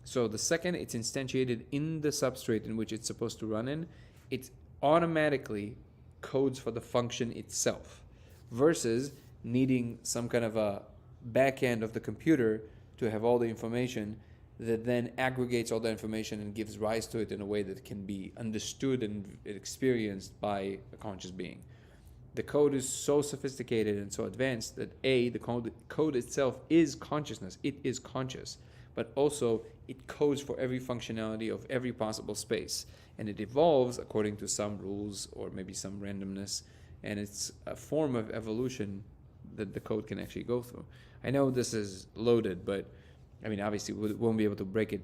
So the second it's instantiated in the substrate in which it's supposed to run in, it automatically codes for the function itself, versus needing some kind of a back end of the computer to have all the information that then aggregates all the information and gives rise to it in a way that can be understood and experienced by a conscious being. The code is so sophisticated and so advanced that the code itself is consciousness. It is conscious, but also it codes for every functionality of every possible space, and it evolves according to some rules or maybe some randomness, and it's a form of evolution that the code can actually go through. I know this is loaded, but I mean, obviously we won't be able to break it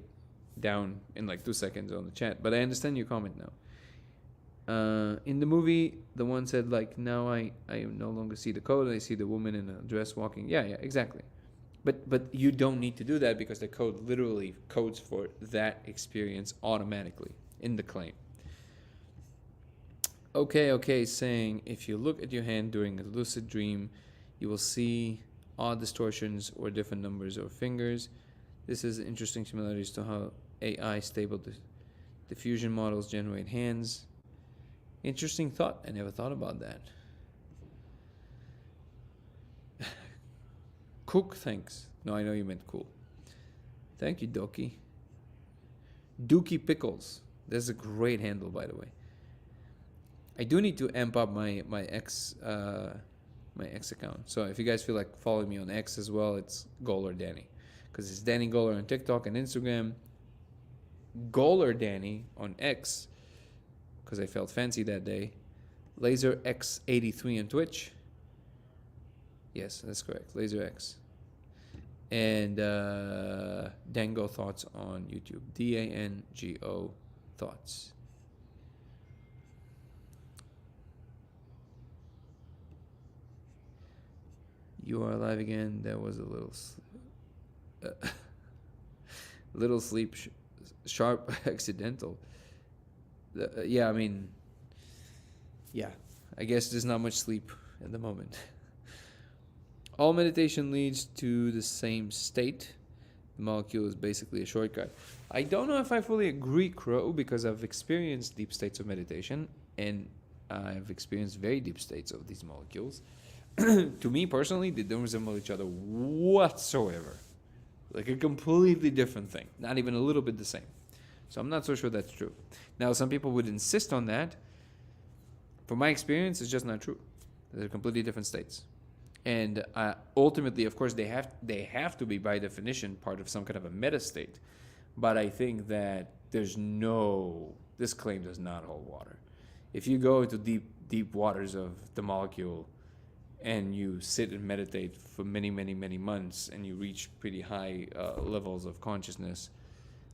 down in like 2 seconds on the chat, but I understand your comment now. In the movie, the one said like, now I no longer see the code, I see the woman in a dress walking. Yeah, exactly. But you don't need to do that because the code literally codes for that experience automatically in the claim. Okay, saying if you look at your hand during a lucid dream, you will see odd distortions or different numbers of fingers. This is interesting similarities to how AI stable diffusion models generate hands. Interesting thought. I never thought about that. Cook, thanks. No, I know you meant cool. Thank you, Doki. Dookie Pickles. That's a great handle, by the way. I do need to amp up my X account. So if you guys feel like following me on X as well, it's Goler Danny, because it's Danny Goler on TikTok and Instagram. Goler Danny on X, because I felt fancy that day. Laser X83 on Twitch. Yes, that's correct. Laser X. And Dango Thoughts on YouTube. DANGO Thoughts. You are alive again. That was a little sleep sharp accidental. Yeah, I mean, yeah, I guess there's not much sleep at the moment. All meditation leads to the same state. The molecule is basically a shortcut. I don't know if I fully agree, Crow, because I've experienced deep states of meditation, and I've experienced very deep states of these molecules. To me personally, they don't resemble each other whatsoever. Like a completely different thing. Not even a little bit the same. So I'm not so sure that's true. Now, some people would insist on that. From my experience, it's just not true. They're completely different states. And ultimately, of course, they have to be, by definition, part of some kind of a meta state. But I think that this claim does not hold water. If you go into deep waters of the molecule and you sit and meditate for many, many, many months and you reach pretty high levels of consciousness,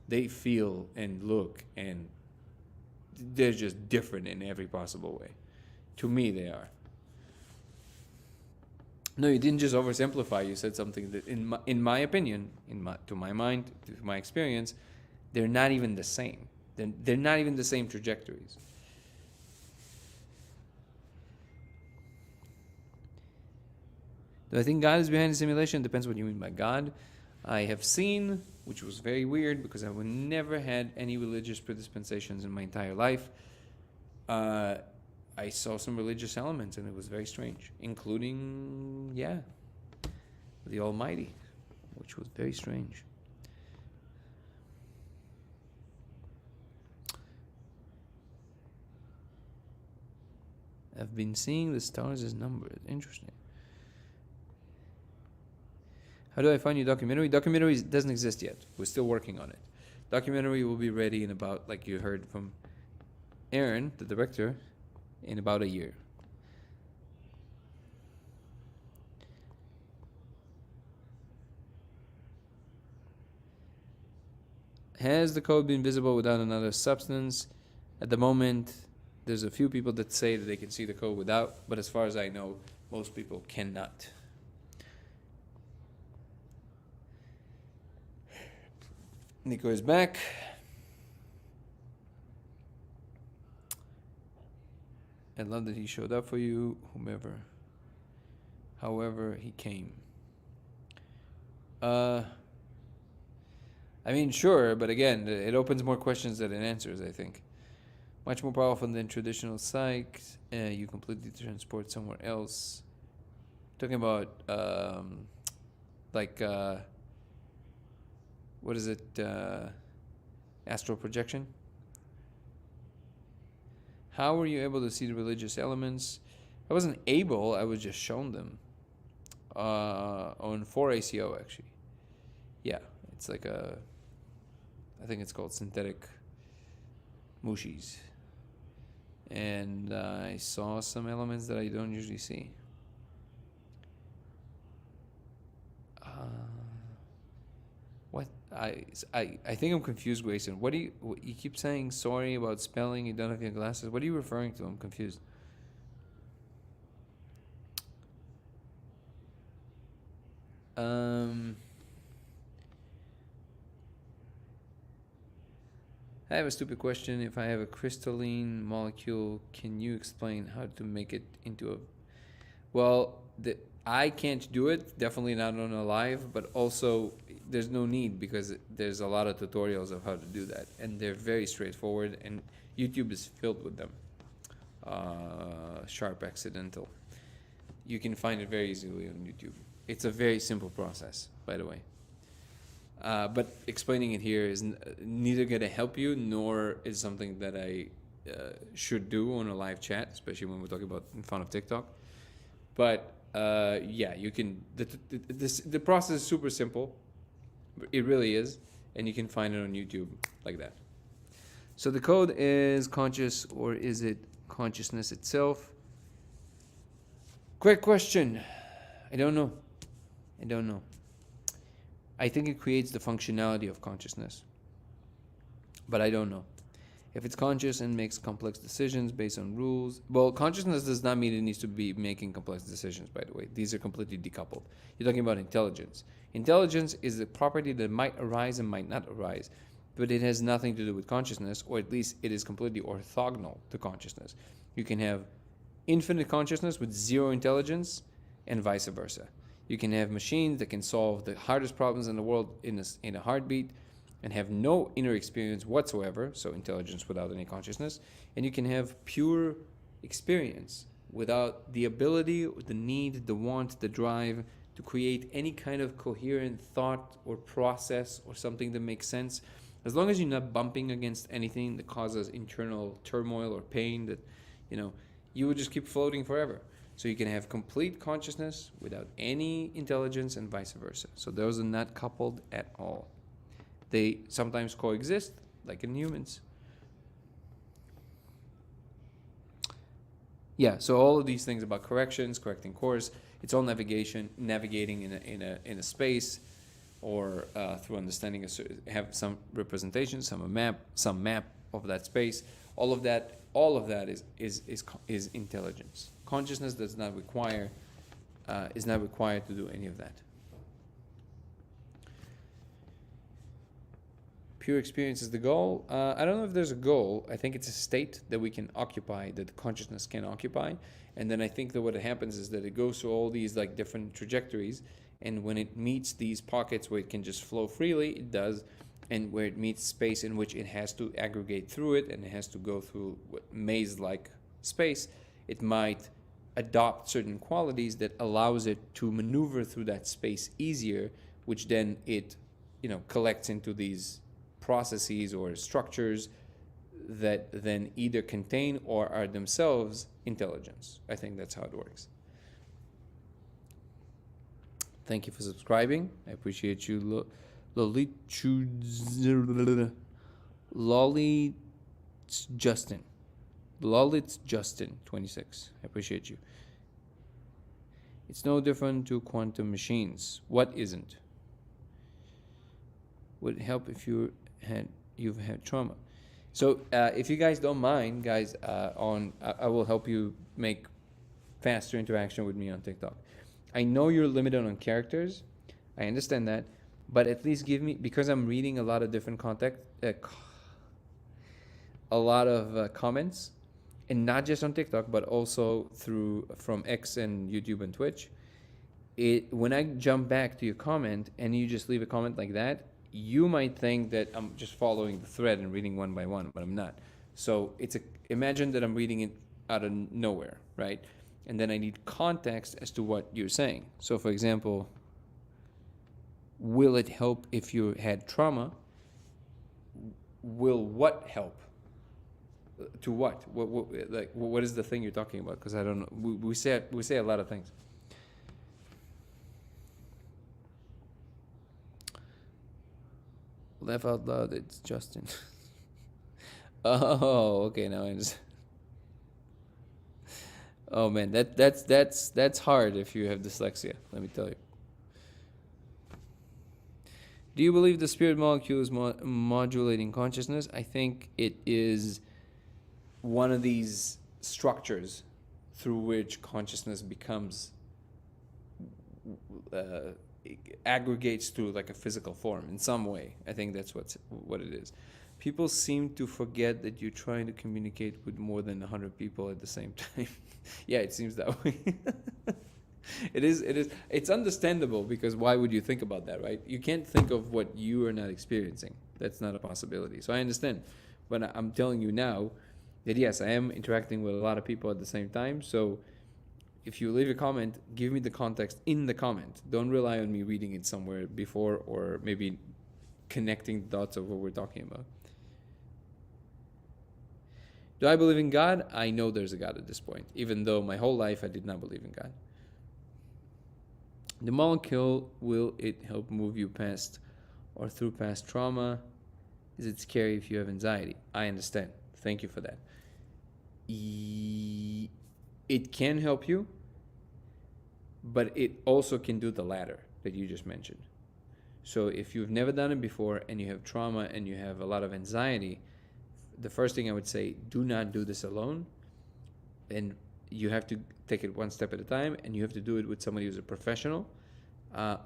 they feel and look and they're just different in every possible way. To me, they are. No, you didn't just oversimplify. You said something that, in my opinion, to my mind, to my experience, they're not even the same. They're not even the same trajectories. Do I think God is behind the simulation? Depends what you mean by God. I have seen, which was very weird because I would never had any religious predispositions in my entire life. I saw some religious elements and it was very strange, including, the Almighty, which was very strange. I've been seeing the stars as numbers. Interesting. How do I find your documentary? Documentary doesn't exist yet. We're still working on it. Documentary will be ready in about, like you heard from Aaron, the director, in about a year. Has the code been visible without another substance? At the moment, there's a few people that say that they can see the code without, but as far as I know, most people cannot. Nico is back. I love that he showed up for you, however he came. I mean, sure, but again, it opens more questions than it answers, I think. Much more powerful than traditional psych. You completely transport somewhere else. Talking about, what is it? Astral projection? How were you able to see the religious elements? I wasn't able, I was just shown them. On 4ACO, actually. Yeah, it's like I think it's called synthetic mushies. And I saw some elements that I don't usually see. What? I think I'm confused, Grayson. What do you keep saying sorry about spelling, you don't have your glasses? What are you referring to? I'm confused. I have a stupid question. If I have a crystalline molecule, can you explain how to make it into a... Well, I can't do it, definitely not on a live, but also there's no need because there's a lot of tutorials of how to do that, and they're very straightforward, and YouTube is filled with them. Sharp accidental. You can find it very easily on YouTube. It's a very simple process, by the way. But explaining it here is neither going to help you, nor is something that I should do on a live chat, especially when we're talking about in front of TikTok. But yeah, you can. The process is super simple. It really is, and you can find it on YouTube like that. So the code is conscious, or is it consciousness itself? Great question. I don't know. I think it creates the functionality of consciousness, but I don't know. If it's conscious and makes complex decisions based on rules, well, consciousness does not mean it needs to be making complex decisions, by the way. These are completely decoupled. You're talking about intelligence. Intelligence is a property that might arise and might not arise, but it has nothing to do with consciousness, or at least it is completely orthogonal to consciousness. You can have infinite consciousness with zero intelligence, and vice versa. You can have machines that can solve the hardest problems in the world in a heartbeat and have no inner experience whatsoever, so intelligence without any consciousness, and you can have pure experience without the ability, the need, the want, the drive to create any kind of coherent thought or process or something that makes sense. As long as you're not bumping against anything that causes internal turmoil or pain, that you would just keep floating forever. So you can have complete consciousness without any intelligence and vice versa. So those are not coupled at all. They sometimes coexist, like in humans. Yeah, so all of these things about corrections, correcting course, it's all navigating in a space, or through understanding have some representation, some map of that space. All of that is intelligence. Consciousness is not required to do any of that. Pure experience is the goal. I don't know if there's a goal. I think it's a state that we can occupy, that consciousness can occupy. And then I think that what happens is that it goes through all these like different trajectories, and when it meets these pockets where it can just flow freely, it does. And where it meets space in which it has to aggregate through it and it has to go through maze-like space, it might adopt certain qualities that allows it to maneuver through that space easier, which then it collects into these processes or structures that then either contain or are themselves intelligence. I think that's how it works. Thank you for subscribing. I appreciate you. Lolly Justin. Lolitz Justin 26. I appreciate you. It's no different to quantum machines. What isn't? Would help if you've had trauma. So if you guys don't mind, guys, I will help you make faster interaction with me on TikTok. I know you're limited on characters. I understand that, but at least give me, because I'm reading a lot of different a lot of comments, and not just on TikTok, but also from X and YouTube and Twitch. When I jump back to your comment and you just leave a comment like that, you might think that I'm just following the thread and reading one by one, but I'm not. So imagine that I'm reading it out of nowhere, right? And then I need context as to what you're saying. So for example, will it help if you had trauma? Will what help? To what? What is the thing you're talking about? Because I don't know. We say a lot of things. Laugh out loud. It's Justin. Oh, okay. Now I understand. Oh man, that's hard if you have dyslexia. Let me tell you. Do you believe the spirit molecule is modulating consciousness? I think it is one of these structures through which consciousness becomes aggregates to like a physical form in some way. I think that's what it is. People seem to forget that you're trying to communicate with more than 100 people at the same time. Yeah, it seems that way. It is. It's understandable, because why would you think about that, right? You can't think of what you are not experiencing. That's not a possibility. So I understand. But I'm telling you now that yes, I am interacting with a lot of people at the same time. So if you leave a comment, give me the context in the comment. Don't rely on me reading it somewhere before, or maybe connecting the dots of what we're talking about. Do I believe in God? I know there's a God at this point, even though my whole life I did not believe in God. The molecule, will it help move you past or through past trauma? Is it scary if you have anxiety? I understand. Thank you for that. It can help you, but it also can do the latter that you just mentioned. So if you've never done it before and you have trauma and you have a lot of anxiety, the first thing I would say, do not do this alone. And you have to take it one step at a time, and you have to do it with somebody who's a professional,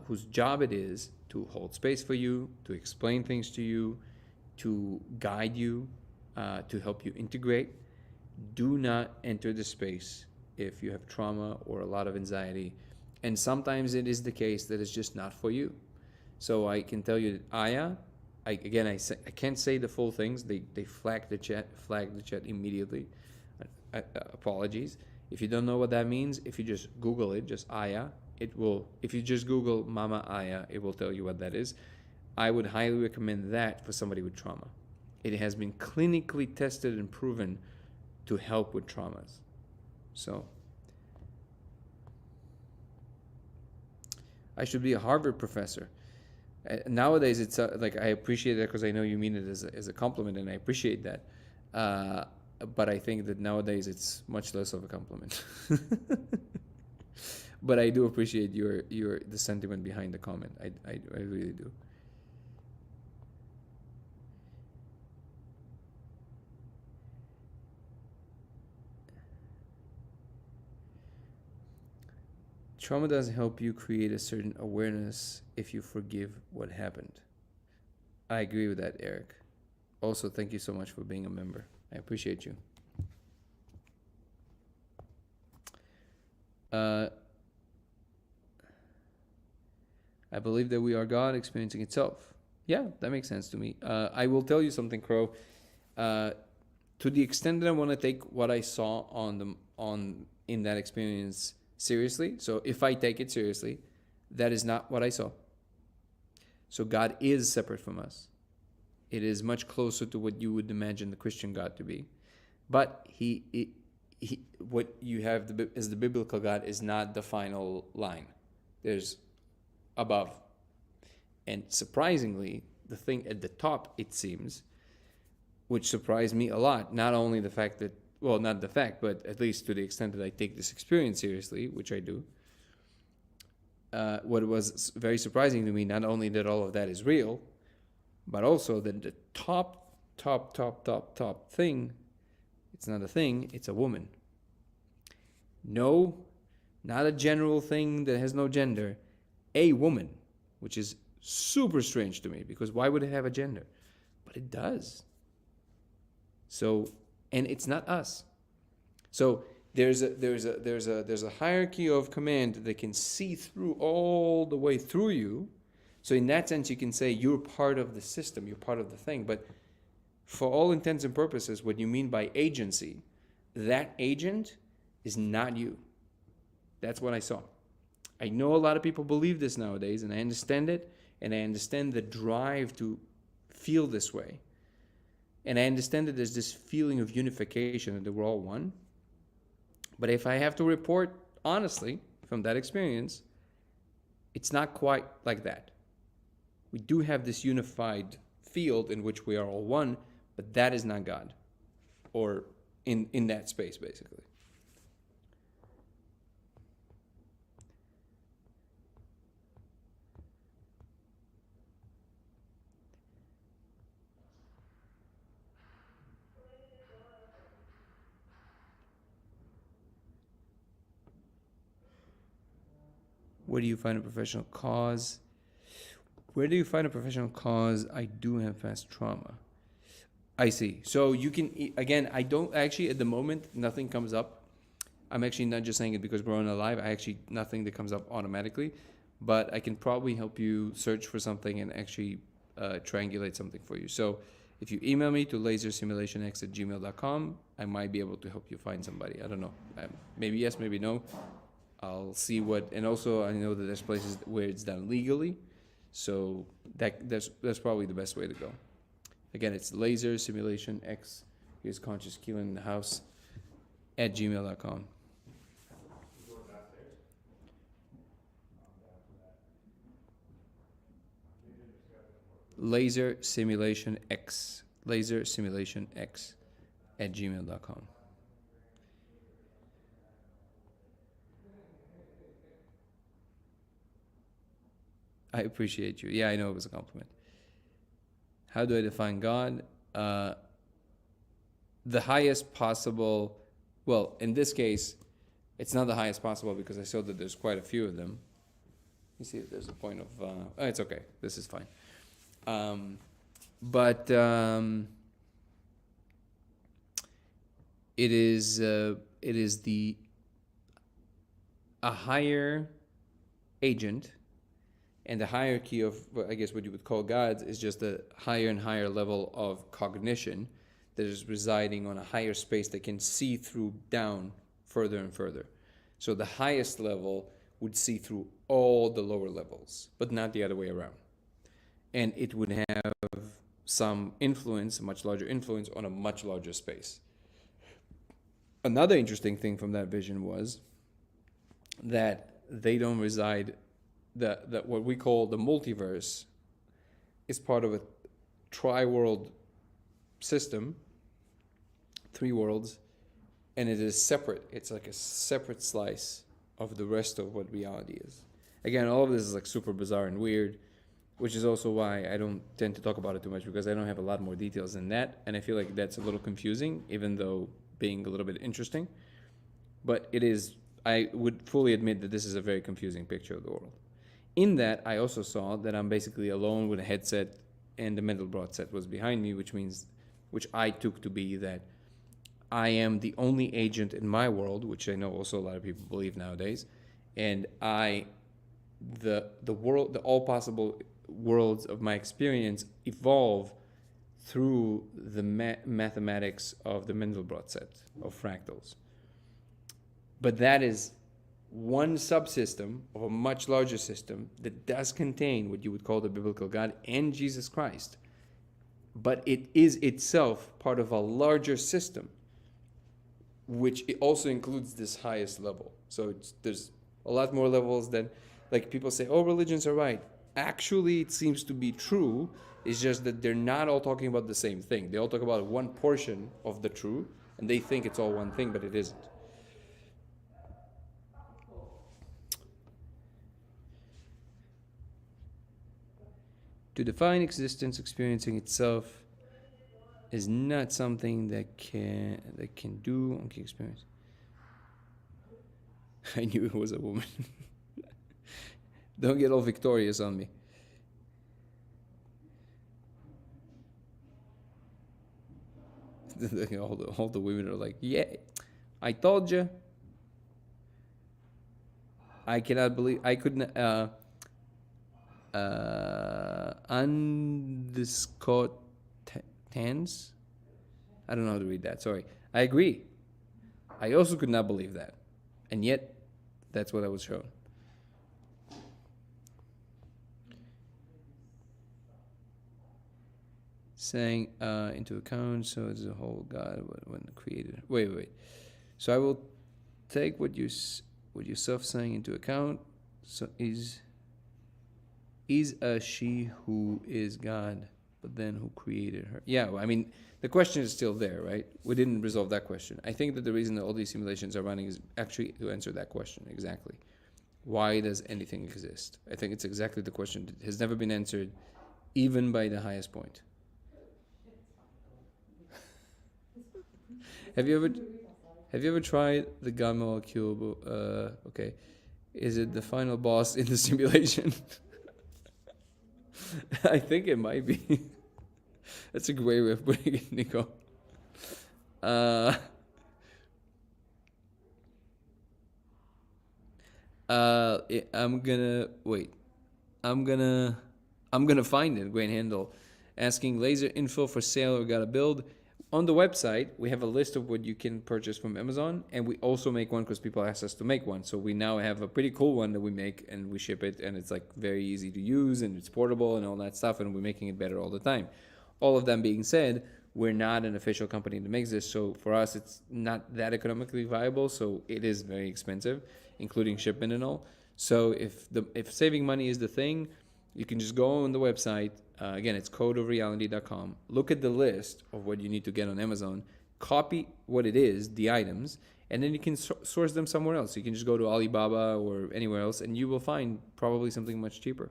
whose job it is to hold space for you, to explain things to you, to guide you, to help you integrate. Do not enter the space if you have trauma or a lot of anxiety. And sometimes it is the case that it's just not for you. So I can tell you that Aya, I can't say the full things. They flagged the chat immediately. Apologies. If you don't know what that means, if you just Google it, just Aya, it will. If you just Google Mama Aya, it will tell you what that is. I would highly recommend that for somebody with trauma. It has been clinically tested and proven to help with traumas. So I should be a Harvard professor. Nowadays, it's like, I appreciate that because I know you mean it as a compliment, and I appreciate that. But I think that nowadays it's much less of a compliment. But I do appreciate the sentiment behind the comment. I really do. Trauma does help you create a certain awareness if you forgive what happened. I agree with that, Eric. Also, thank you so much for being a member. I appreciate you. I believe that we are God experiencing itself. Yeah, that makes sense to me. I will tell you something, Crow. To the extent that I want to take what I saw in that experience seriously. So if I take it seriously, that is not what I saw. So God is separate from us. It is much closer to what you would imagine the Christian God to be. But what you have as the biblical God is not the final line. There's above. And surprisingly, the thing at the top, it seems, which surprised me a lot, not only the fact that, well, not the fact, but at least to the extent that I take this experience seriously, which I do, what was very surprising to me, not only that all of that is real, but also that the top thing, it's not a thing, it's a woman. No, not a general thing that has no gender, a woman, which is super strange to me, because why would it have a gender? But it does. So, and it's not us. So there's a hierarchy of command that can see through all the way through you. So in that sense, you can say you're part of the system, you're part of the thing. But for all intents and purposes, what you mean by agency, that agent is not you. That's what I saw. I know a lot of people believe this nowadays, and I understand it, and I understand the drive to feel this way. And I understand that there's this feeling of unification, that we're all one. But if I have to report honestly from that experience, it's not quite like that. We do have this unified field in which we are all one, but that is not God, or in that space, basically. Where do you find a professional cause? Where do you find a professional cause? I do have past trauma. I see. So you can, again, I don't actually, at the moment, nothing comes up. I'm actually not just saying it because we're on a live. I actually, nothing that comes up automatically. But I can probably help you search for something and actually triangulate something for you. So if you email me to lasersimulationx@gmail.com, I might be able to help you find somebody. I don't know. Maybe yes, maybe no. I'll see what, and also I know that there's places where it's done legally. So that's probably the best way to go. Again, it's lasersimulationx, here's Conscious Keelan in the house, @gmail.com. Lasersimulationx, @gmail.com. I appreciate you. Yeah, I know it was a compliment. How do I define God? The highest possible, well, in this case, it's not the highest possible because I saw that there's quite a few of them. You see if there's a point of, it's okay. This is fine. But it is a higher agent. And the hierarchy of, I guess, what you would call gods is just a higher and higher level of cognition that is residing on a higher space that can see through down further and further. So the highest level would see through all the lower levels, but not the other way around. And it would have some influence, a much larger influence on a much larger space. Another interesting thing from that vision was that they don't reside, that what we call the multiverse is part of a tri-world system, 3 worlds, and it is separate. It's like a separate slice of the rest of what reality is. Again, all of this is like super bizarre and weird, which is also why I don't tend to talk about it too much, because I don't have a lot more details than that, and I feel like that's a little confusing, even though being a little bit interesting. But it is, I would fully admit that this is a very confusing picture of the world. In that, I also saw that I'm basically alone with a headset, and the Mandelbrot set was behind me, which I took to be that I am the only agent in my world, which I know also a lot of people believe nowadays, and the world, the all possible worlds of my experience evolve through the mathematics of the Mandelbrot set of fractals. But that is one subsystem of a much larger system that does contain what you would call the biblical God and Jesus Christ. But it is itself part of a larger system, which it also includes this highest level. So there's a lot more levels than Like people say, oh, religions are right. Actually, it seems to be true. It's just that they're not all talking about the same thing. They all talk about one portion of the true, and they think it's all one thing, but it isn't. To define existence, experiencing itself is not something that can do. Okay, experience. I knew it was a woman. Don't get all victorious on me. all the women are like, yeah, I told you. I cannot believe I couldn't. Undiscotans. I don't know how to read that. Sorry. I agree. I also could not believe that, and yet, that's what I was shown. Saying into account, so it's a whole God when created. Wait. So I will take what you self saying into account. So is a she who is God, but then who created her? Yeah, well, I mean the question is still there, right? We didn't resolve that question. I think that the reason that all these simulations are running is actually to answer that question exactly. Why does anything exist? I think it's exactly the question that has never been answered, even by the highest point. Have you ever tried the gamma molecule? Okay, is it the final boss in the simulation? I think it might be. That's a great way of putting it, Nico. I'm gonna wait. I'm gonna find it. Great handle. Asking laser info for sale or gotta build. On the website, we have a list of what you can purchase from Amazon, and we also make one because people asked us to make one. So we now have a pretty cool one that we make, and we ship it, and it's like very easy to use, and it's portable, and all that stuff, and we're making it better all the time. All of them being said, we're not an official company that makes this, so for us, it's not that economically viable. So it is very expensive, including shipment and all. So if saving money is the thing, you can just go on the website. Again, it's codeofreality.com. Look at the list of what you need to get on Amazon. Copy what it is, the items, and then you can source them somewhere else. You can just go to Alibaba or anywhere else, and you will find probably something much cheaper.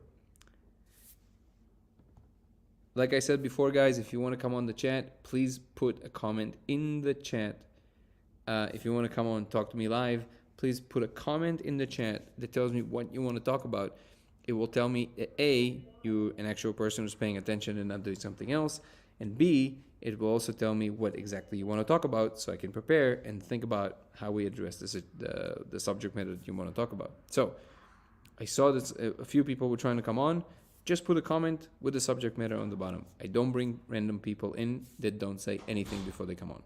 Like I said before, guys, if you want to come on the chat, please put a comment in the chat. If you want to come on and talk to me live, please put a comment in the chat that tells me what you want to talk about. It will tell me that A, you're an actual person who's paying attention and not doing something else, and B, it will also tell me what exactly you want to talk about so I can prepare and think about how we address the subject matter that you want to talk about. So I saw that a few people were trying to come on. Just put a comment with the subject matter on the bottom. I don't bring random people in that don't say anything before they come on.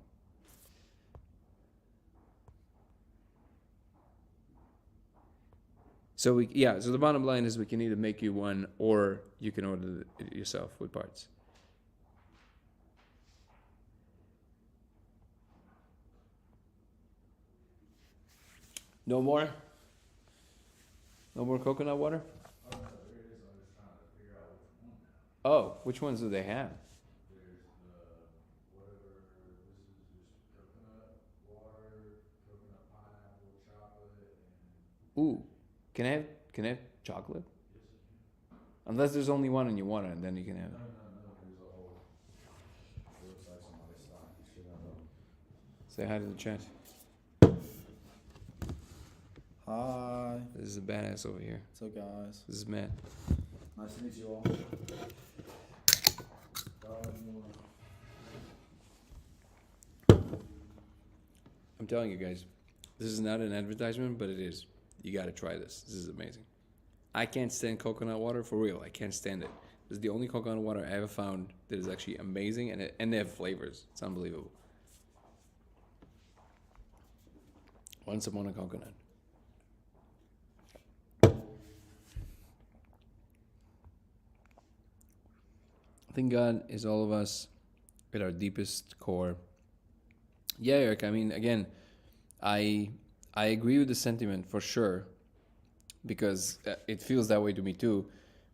So so the bottom line is we can either make you one or you can order it yourself with parts. No more? No more coconut water? There is. I was trying to figure out which one now. Oh, which ones do they have? There's whatever, this is just coconut water, coconut pineapple, chocolate, and Ooh, can I have chocolate? yes, you can. Unless there's only one and you want it, and then you can have it. No, there's a whole, it looks like somebody's stocking shit up. Say hi to the chat. Hi. This is a badass over here. What's up, guys? This is Matt. Nice to meet you all. I'm telling you guys, this is not an advertisement, but it is. You got to try this. This is amazing. I can't stand coconut water for real. I can't stand it. This is the only coconut water I ever found that is actually amazing, and they have flavors. It's unbelievable. Once upon a coconut. I think God is all of us at our deepest core. Yeah, Eric, I mean, again, I agree with the sentiment for sure. because it feels that way to me too.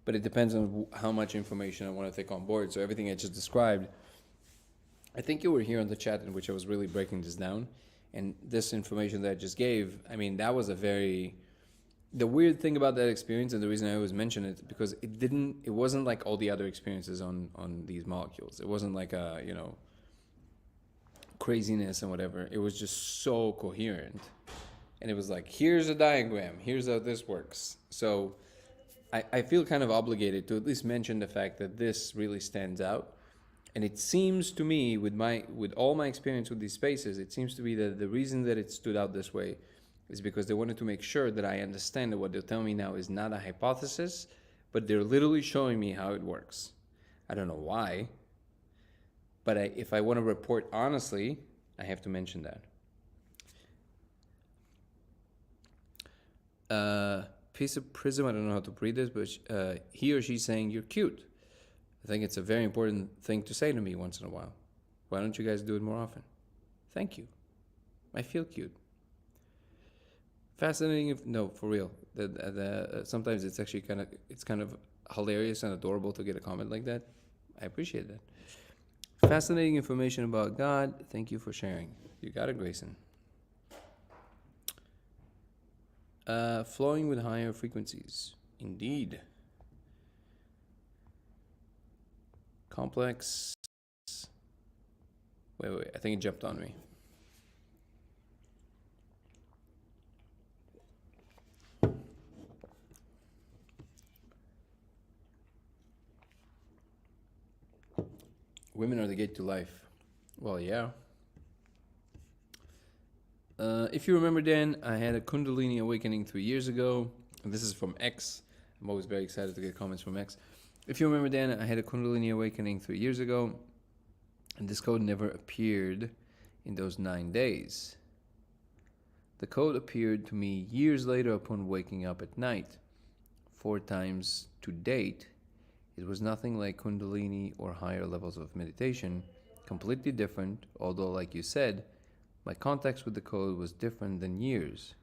But it depends on how much information I want to take on board. So everything I just described, I think you were here on the chat in which I was really breaking this down. And this information that I just gave, I mean, that was a very, the weird thing about that experience, and the reason I always mention it, because it wasn't like all the other experiences on these molecules. It wasn't like a, craziness and whatever. It was just so coherent. And it was like, here's a diagram, here's how this works. So I feel kind of obligated to at least mention the fact that this really stands out. And it seems to me, with all my experience with these spaces, it seems to be that the reason that it stood out this way is because they wanted to make sure that I understand that what they're telling me now is not a hypothesis, but they're literally showing me how it works. I don't know why, but if I want to report honestly, I have to mention that. Piece of Prism, I don't know how to read this, but he or she's saying, you're cute. I think it's a very important thing to say to me once in a while. Why don't you guys do it more often? Thank you. I feel cute. Fascinating, no, for real. Sometimes it's actually kind of hilarious and adorable to get a comment like that. I appreciate that. Fascinating information about God. Thank you for sharing. You got it, Grayson. Flowing with higher frequencies. Indeed. Complex. Wait. I think it jumped on me. Women are the gate to life. Well, yeah. If you remember, Dan, I had a Kundalini awakening 3 years ago. And this is from X. I'm always very excited to get comments from X. If you remember, Dan, I had a Kundalini awakening 3 years ago. And this code never appeared in those 9 days. The code appeared to me years later upon waking up at night. 4 times to date. It was nothing like Kundalini or higher levels of meditation. Completely different, although like you said, my context with the code was different than years.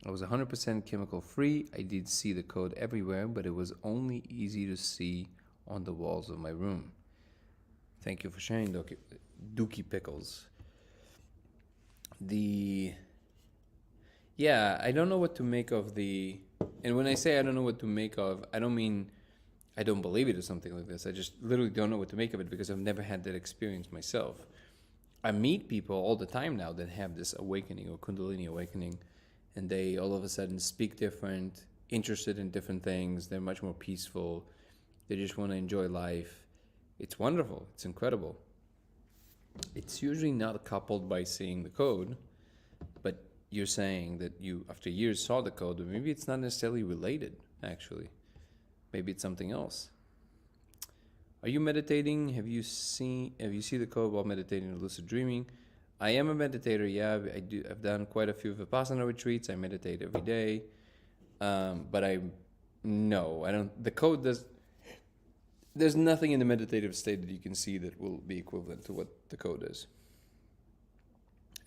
I was 100% chemical free. I did see the code everywhere, but it was only easy to see on the walls of my room. Thank you for sharing, Dookie Pickles. Yeah, I don't know what to make of and when I say I don't know what to make of, I don't mean I don't believe it or something like this. I just literally don't know what to make of it because I've never had that experience myself. I meet people all the time now that have this awakening or Kundalini awakening, and they all of a sudden speak different, interested in different things. They're much more peaceful. They just want to enjoy life. It's wonderful. It's incredible. It's usually not coupled by seeing the code, but you're saying that you, after years, saw the code, but maybe it's not necessarily related, actually. Maybe it's something else. Are you meditating? Have you seen the code while meditating or lucid dreaming? I am a meditator, yeah. I've done quite a few Vipassana retreats. I meditate every day. But I don't. The code does. There's nothing in the meditative state that you can see that will be equivalent to what the code is.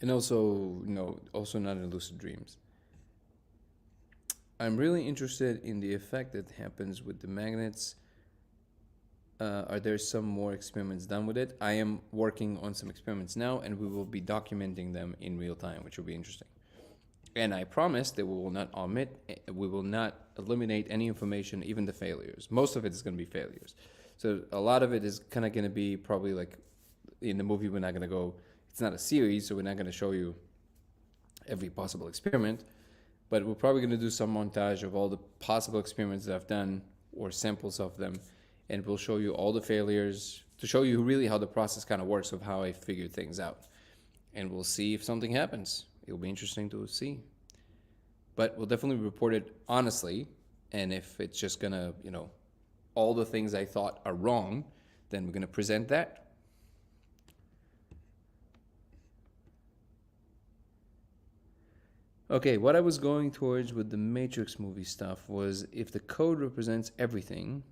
And also not in lucid dreams. I'm really interested in the effect that happens with the magnets. Are there some more experiments done with it? I am working on some experiments now, and we will be documenting them in real time, which will be interesting. And I promise that we will not eliminate any information, even the failures. Most of it is going to be failures. So a lot of it is kind of going to be probably like in the movie, we're not going to go, it's not a series, so we're not going to show you every possible experiment, but we're probably going to do some montage of all the possible experiments that I've done or samples of them. And we'll show you all the failures to show you really how the process kind of works of how I figured things out. And we'll see if something happens. It'll be interesting to see. But we'll definitely report it honestly. And if it's just going to, all the things I thought are wrong, then we're going to present that. Okay, what I was going towards with the Matrix movie stuff was if the code represents everything,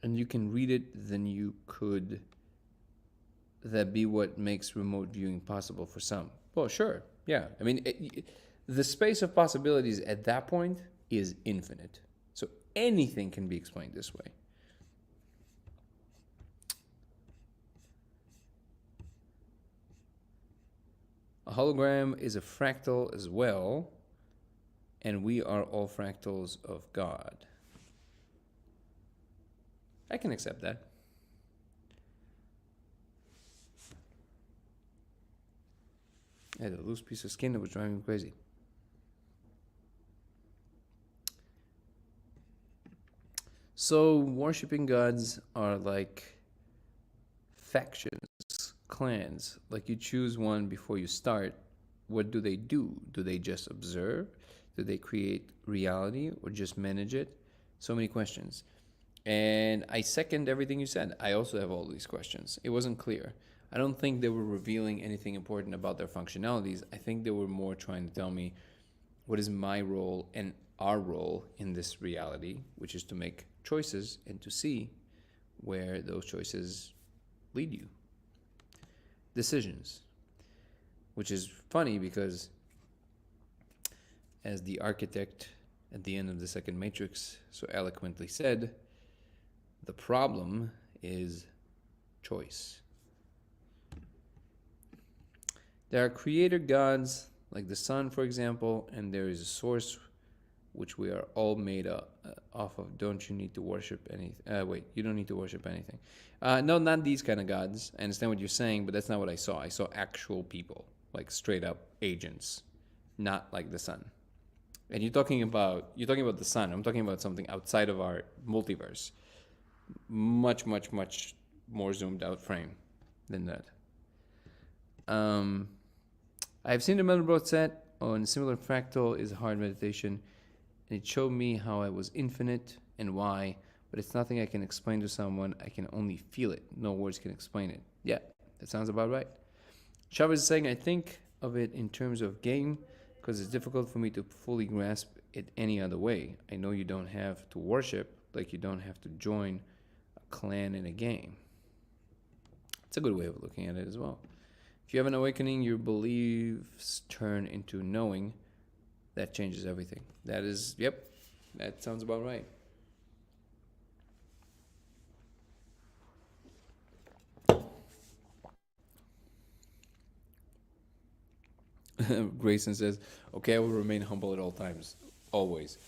and you can read it, then could that be what makes remote viewing possible for some? Well, sure, yeah. I mean, the space of possibilities at that point is infinite. So anything can be explained this way. A hologram is a fractal as well, and we are all fractals of God. I can accept that. I had a loose piece of skin that was driving me crazy. So, worshipping gods are like factions, clans. Like you choose one before you start. What do? Do they just observe? Do they create reality or just manage it? So many questions. And I second everything you said. I also have all these questions. It wasn't clear. I don't think they were revealing anything important about their functionalities. I think they were more trying to tell me what is my role and our role in this reality, which is to make choices and to see where those choices lead you. Decisions, which is funny because, as the architect at the end of the second Matrix so eloquently said, the problem is choice. There are creator gods like the sun, for example, and there is a source which we are all made off of. Don't you need to worship anything? Wait, you don't need to worship anything. No, not these kind of gods. I understand what you're saying, but that's not what I saw. I saw actual people, like straight up agents, not like the sun. And you're talking about the sun. I'm talking about something outside of our multiverse. Much, much, much more zoomed out frame than that. I've seen the Mandelbrot set on similar fractal is hard meditation, and it showed me how I was infinite and why, but it's nothing I can explain to someone. I can only feel it. No words can explain it. Yeah, that sounds about right. Chavez is saying, I think of it in terms of game because it's difficult for me to fully grasp it any other way. I know you don't have to worship, like you don't have to join a clan in a game. It's a good way of looking at it as well. If you have an awakening, your beliefs turn into knowing. That changes everything. That is, yep, that sounds about right. Grayson says, okay, I will remain humble at all times. Always.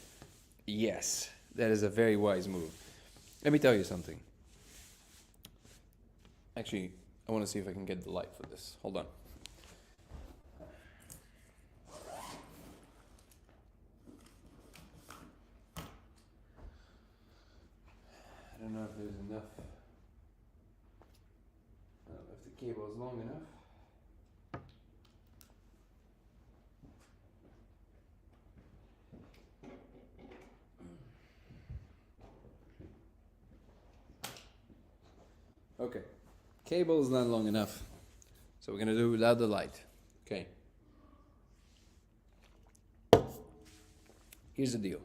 Yes, that is a very wise move. Let me tell you something. Actually, I want to see if I can get the light for this. Hold on. I don't know if there's enough. I don't know if the cable is long enough. Okay. Cable is not long enough. So we're going to do it without the light. Okay. Here's the deal.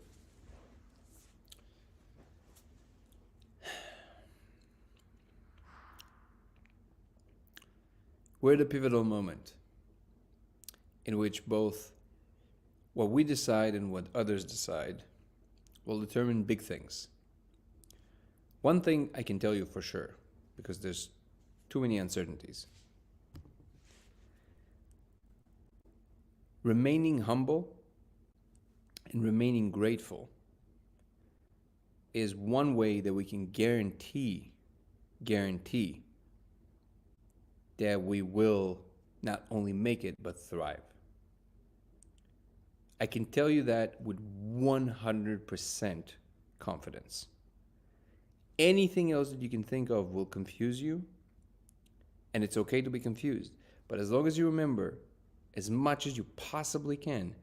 We're at a pivotal moment in which both what we decide and what others decide will determine big things. One thing I can tell you for sure, because there's too many uncertainties. Remaining humble and remaining grateful is one way that we can guarantee that we will not only make it, but thrive. I can tell you that with 100% confidence. Anything else that you can think of will confuse you, and it's okay to be confused. But as long as you remember, as much as you possibly can,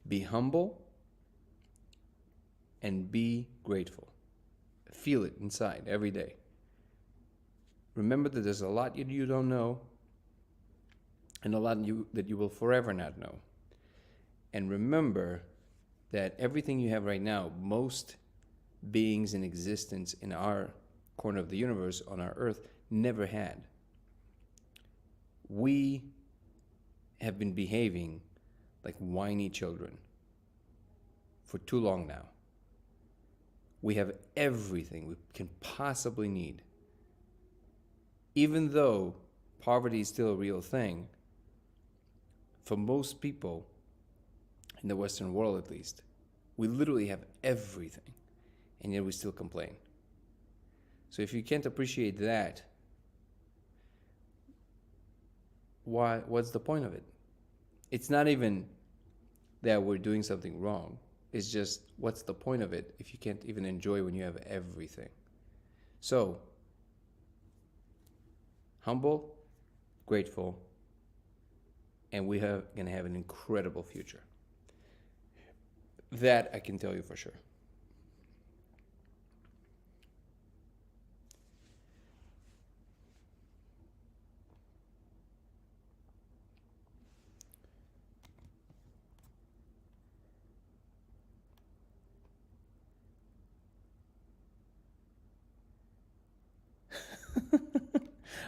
be humble and be grateful. Feel it inside every day. Remember that there's a lot you don't know and a lot that you will forever not know. And remember that everything you have right now, most beings in existence in our corner of the universe on our earth never had. We have been behaving like whiny children for too long now. We have everything we can possibly need. Even though poverty is still a real thing, for most people, in the Western world at least, we literally have everything, and yet we still complain. So if you can't appreciate that, what's the point of it? It's not even that we're doing something wrong. It's just, what's the point of it if you can't even enjoy when you have everything? So, humble, grateful, and we are going to have an incredible future. That I can tell you for sure.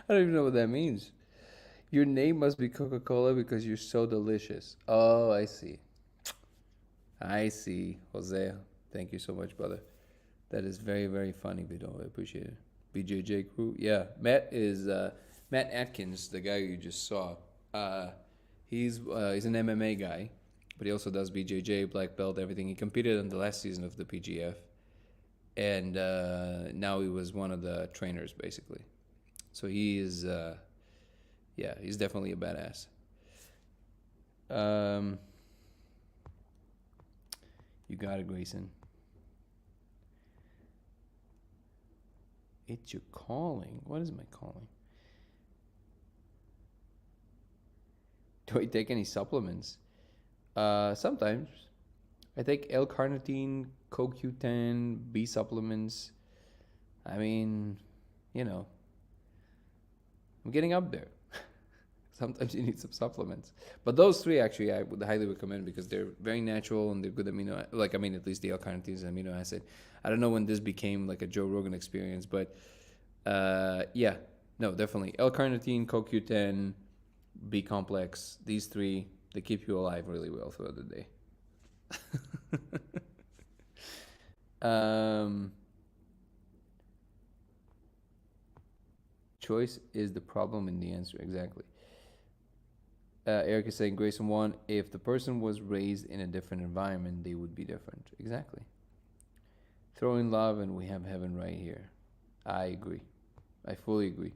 I don't even know what that means. Your name must be Coca-Cola because you're so delicious. Oh, I see. I see, Jose. Thank you so much, brother. That is very, very funny, Vito. I appreciate it. BJJ crew. Yeah, Matt is Matt Atkins, the guy you just saw. He's an MMA guy, but he also does BJJ, black belt, everything. He competed in the last season of the PGF, and now he was one of the trainers, basically. So he is, yeah, he's definitely a badass. You got it, Grayson. It's your calling. What is my calling? Do I take any supplements? Sometimes. I take L-carnitine, CoQ10, B supplements. I mean, you know, I'm getting up there. Sometimes you need some supplements. But those three, actually, I would highly recommend because they're very natural and they're good amino. Like, I mean, at least the L-carnitine is an amino acid. I don't know when this became like a Joe Rogan experience, but yeah, no, definitely. L-carnitine, CoQ10, B-complex, these three, they keep you alive really well throughout the day. Choice is the problem in the answer, exactly. Eric is saying, Grayson 1, if the person was raised in a different environment, they would be different. Exactly. Throw in love and we have heaven right here. I agree. I fully agree.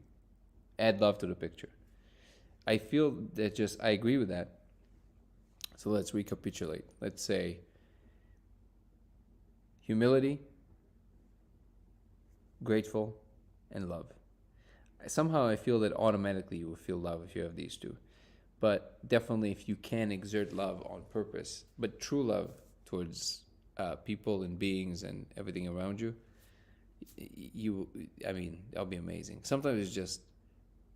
Add love to the picture. I feel that I agree with that. So let's recapitulate. Let's say humility, grateful, and love. Somehow I feel that automatically you will feel love if you have these two. But definitely if you can exert love on purpose, but true love towards people and beings and everything around you, I mean, that'll be amazing. Sometimes it's just,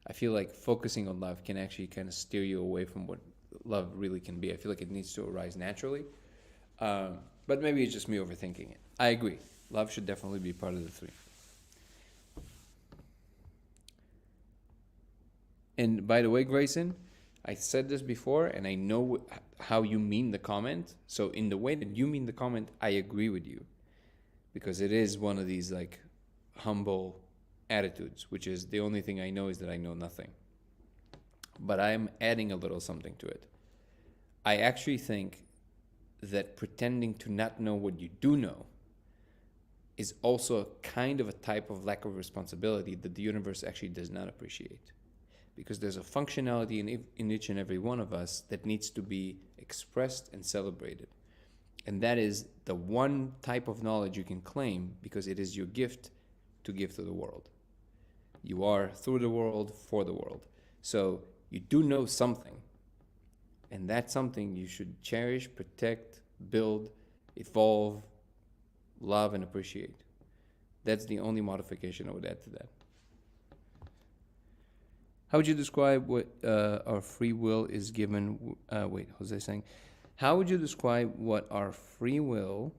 I feel like focusing on love can actually kind of steer you away from what love really can be. I feel like it needs to arise naturally. But maybe it's just me overthinking it. I agree. Love should definitely be part of the three. And by the way, Grayson, I said this before, and I know how you mean the comment. So in the way that you mean the comment, I agree with you. Because it is one of these like humble attitudes, which is the only thing I know is that I know nothing. But I'm adding a little something to it. I actually think that pretending to not know what you do know is also a kind of a type of lack of responsibility that the universe actually does not appreciate. Because there's a functionality in each and every one of us that needs to be expressed and celebrated. And that is the one type of knowledge you can claim because it is your gift to give to the world. You are through the world, for the world. So you do know something. And that's something you should cherish, protect, build, evolve, love, and appreciate. That's the only modification I would add to that. How would you describe what our free will is given? Jose saying, how would you describe what our free will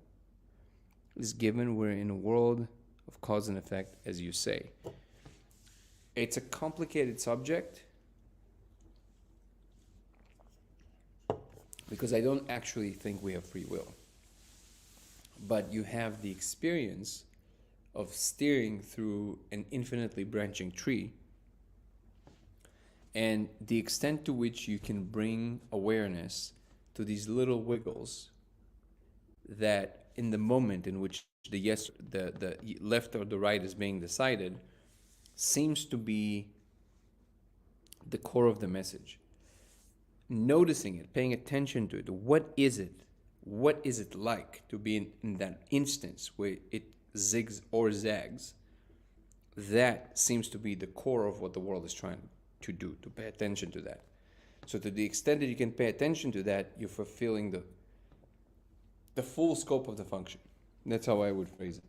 is given? We're in a world of cause and effect, as you say. It's a complicated subject because I don't actually think we have free will. but you have the experience of steering through an infinitely branching tree, and the extent to which you can bring awareness to these little wiggles that in the moment in which the left or the right is being decided seems to be the core of the message. Noticing it, paying attention to it. What is it? What is it like to be in that instance where it zigs or zags? That seems to be the core of what the world is trying to do, to pay attention to that. So to the extent that you can pay attention to that, you're fulfilling the full scope of the function. That's how I would phrase it.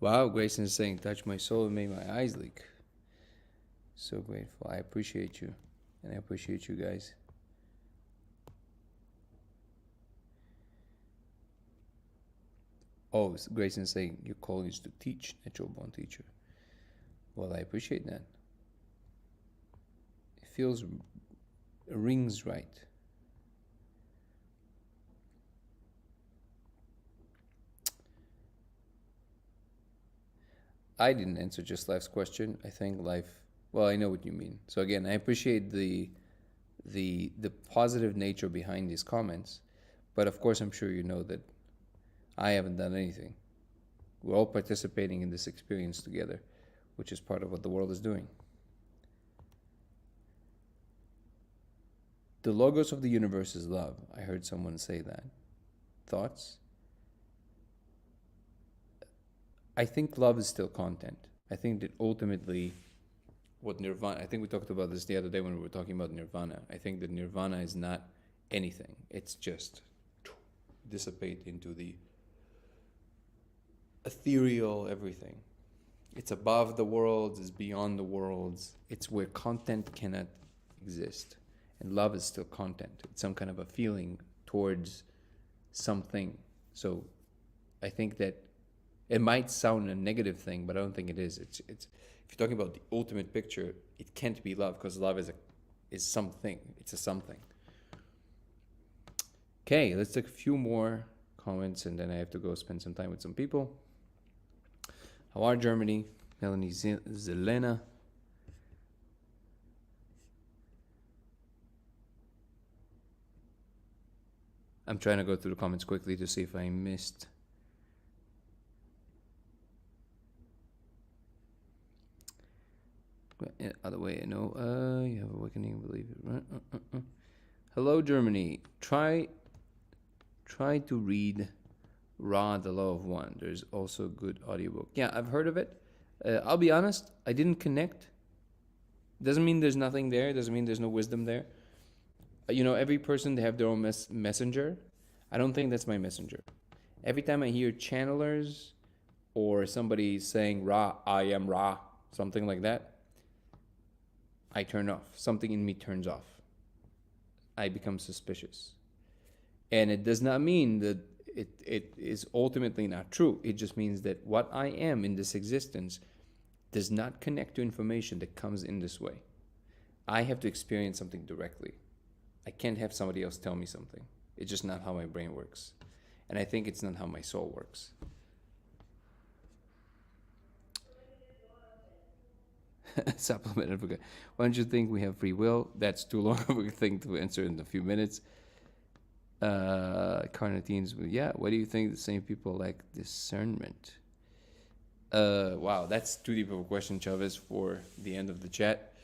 Wow, Grayson is saying, touch my soul and made my eyes leak. So grateful. I appreciate you. And I appreciate you guys. Oh, Grayson is saying, your calling is to teach, natural born teacher. Well, I appreciate that. It feels, rings right. I didn't answer just life's question. I think life. Well, I know what you mean. So again, I appreciate the positive nature behind these comments, but of course, I'm sure you know that I haven't done anything. We're all participating in this experience together, which is part of what the world is doing. The logos of the universe is love. I heard someone say that. Thoughts? I think love is still content. I think that ultimately what nirvana, I think we talked about this the other day when we were talking about nirvana. I think that nirvana is not anything. It's just dissipate into the ethereal everything. It's above the worlds, it's beyond the worlds. It's where content cannot exist. And love is still content. It's some kind of a feeling towards something. So I think that it might sound a negative thing, but I don't think it is. It's if you're talking about the ultimate picture, it can't be love, because love is something. It's a something. Okay, let's take a few more comments, and then I have to go spend some time with some people. How are Germany? Melanie Zelena. I'm trying to go through the comments quickly to see if I missed. Other way, no. You have awakening, believe it. Hello, Germany. Try to read Ra, the Law of One. There's also a good audiobook. Yeah, I've heard of it. I'll be honest, I didn't connect. Doesn't mean there's nothing there. Doesn't mean there's no wisdom there. Every person, they have their own messenger. I don't think that's my messenger. Every time I hear channelers or somebody saying Ra, I am Ra, something like that, I turn off. Something in me turns off. I become suspicious. And it does not mean that it is ultimately not true. It just means that what I am in this existence does not connect to information that comes in this way. I have to experience something directly. I can't have somebody else tell me something. It's just not how my brain works. And I think it's not how my soul works. Supplement advocate. Why don't you think we have free will? That's too long of a thing to answer in a few minutes. Carnitines, yeah. What do you think the same people like discernment? Wow, that's too deep of a question, Chavez, for the end of the chat.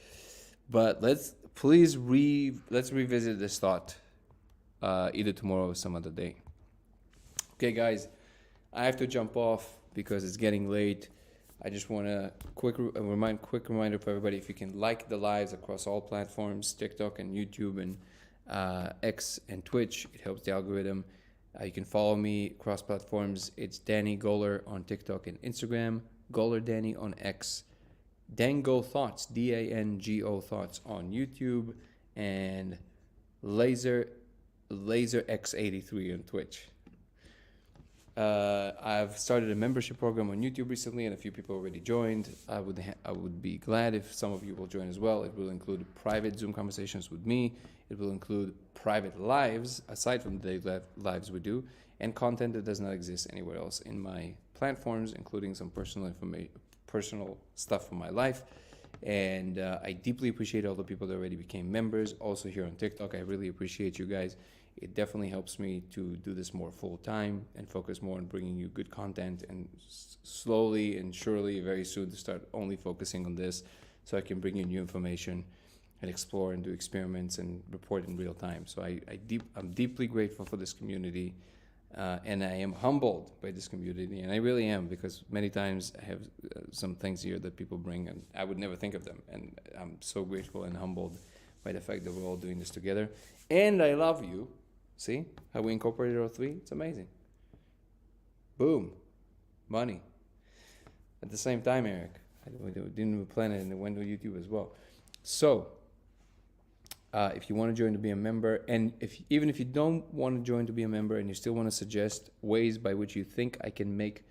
But let's revisit this thought either tomorrow or some other day. Okay, guys, I have to jump off because it's getting late. I just want to quick reminder for everybody, if you can like the lives across all platforms, TikTok and YouTube and X and Twitch, it helps the algorithm. You can follow me across platforms. It's Danny Goller on TikTok and Instagram, Goller Danny on X, Dango Thoughts, Dango Thoughts on YouTube, and Laser X83 on Twitch. I've started a membership program on YouTube recently, and a few people already joined. I would be glad if some of you will join as well. It will include private Zoom conversations with me. It will include private lives, aside from the daily lives we do, and content that does not exist anywhere else in my platforms, including some personal stuff from my life. And I deeply appreciate all the people that already became members. Also here on TikTok, I really appreciate you guys. It definitely helps me to do this more full time and focus more on bringing you good content, and slowly and surely very soon to start only focusing on this so I can bring you new information and explore and do experiments and report in real time. So I'm deeply grateful for this community, and I am humbled by this community, and I really am, because many times I have some things here that people bring and I would never think of them, and I'm so grateful and humbled by the fact that we're all doing this together. And I love you. See how we incorporated all three? It's amazing. Boom. Money. At the same time, Eric. We didn't even plan it, and it went to YouTube as well. So, if you want to join to be a member, and even if you don't want to join to be a member and you still want to suggest ways by which you think I can make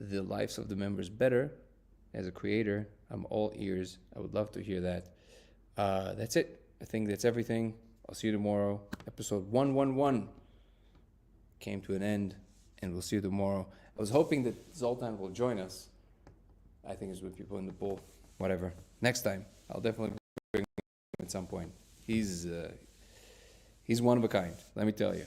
the lives of the members better as a creator, I'm all ears. I would love to hear that. That's it. I think that's everything. I'll see you tomorrow. Episode 111 came to an end, and we'll see you tomorrow. I was hoping that Zoltan will join us. I think it's with people in the pool. Whatever. Next time, I'll definitely bring him at some point. He's one of a kind, let me tell you.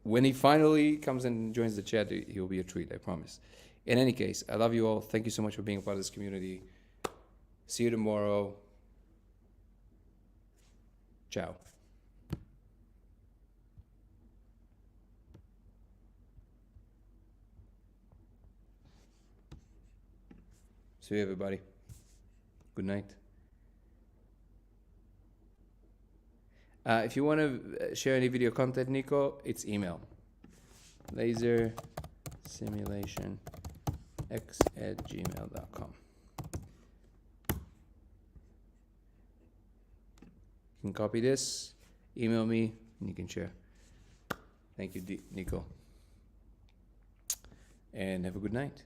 When he finally comes and joins the chat, he'll be a treat, I promise. In any case, I love you all. Thank you so much for being a part of this community. See you tomorrow. Ciao. See you, everybody. Good night. If you want to share any video content, Nico, it's email. lasersimulationx@gmail.com. You can copy this, email me, and you can share. Thank you, Nico. And have a good night.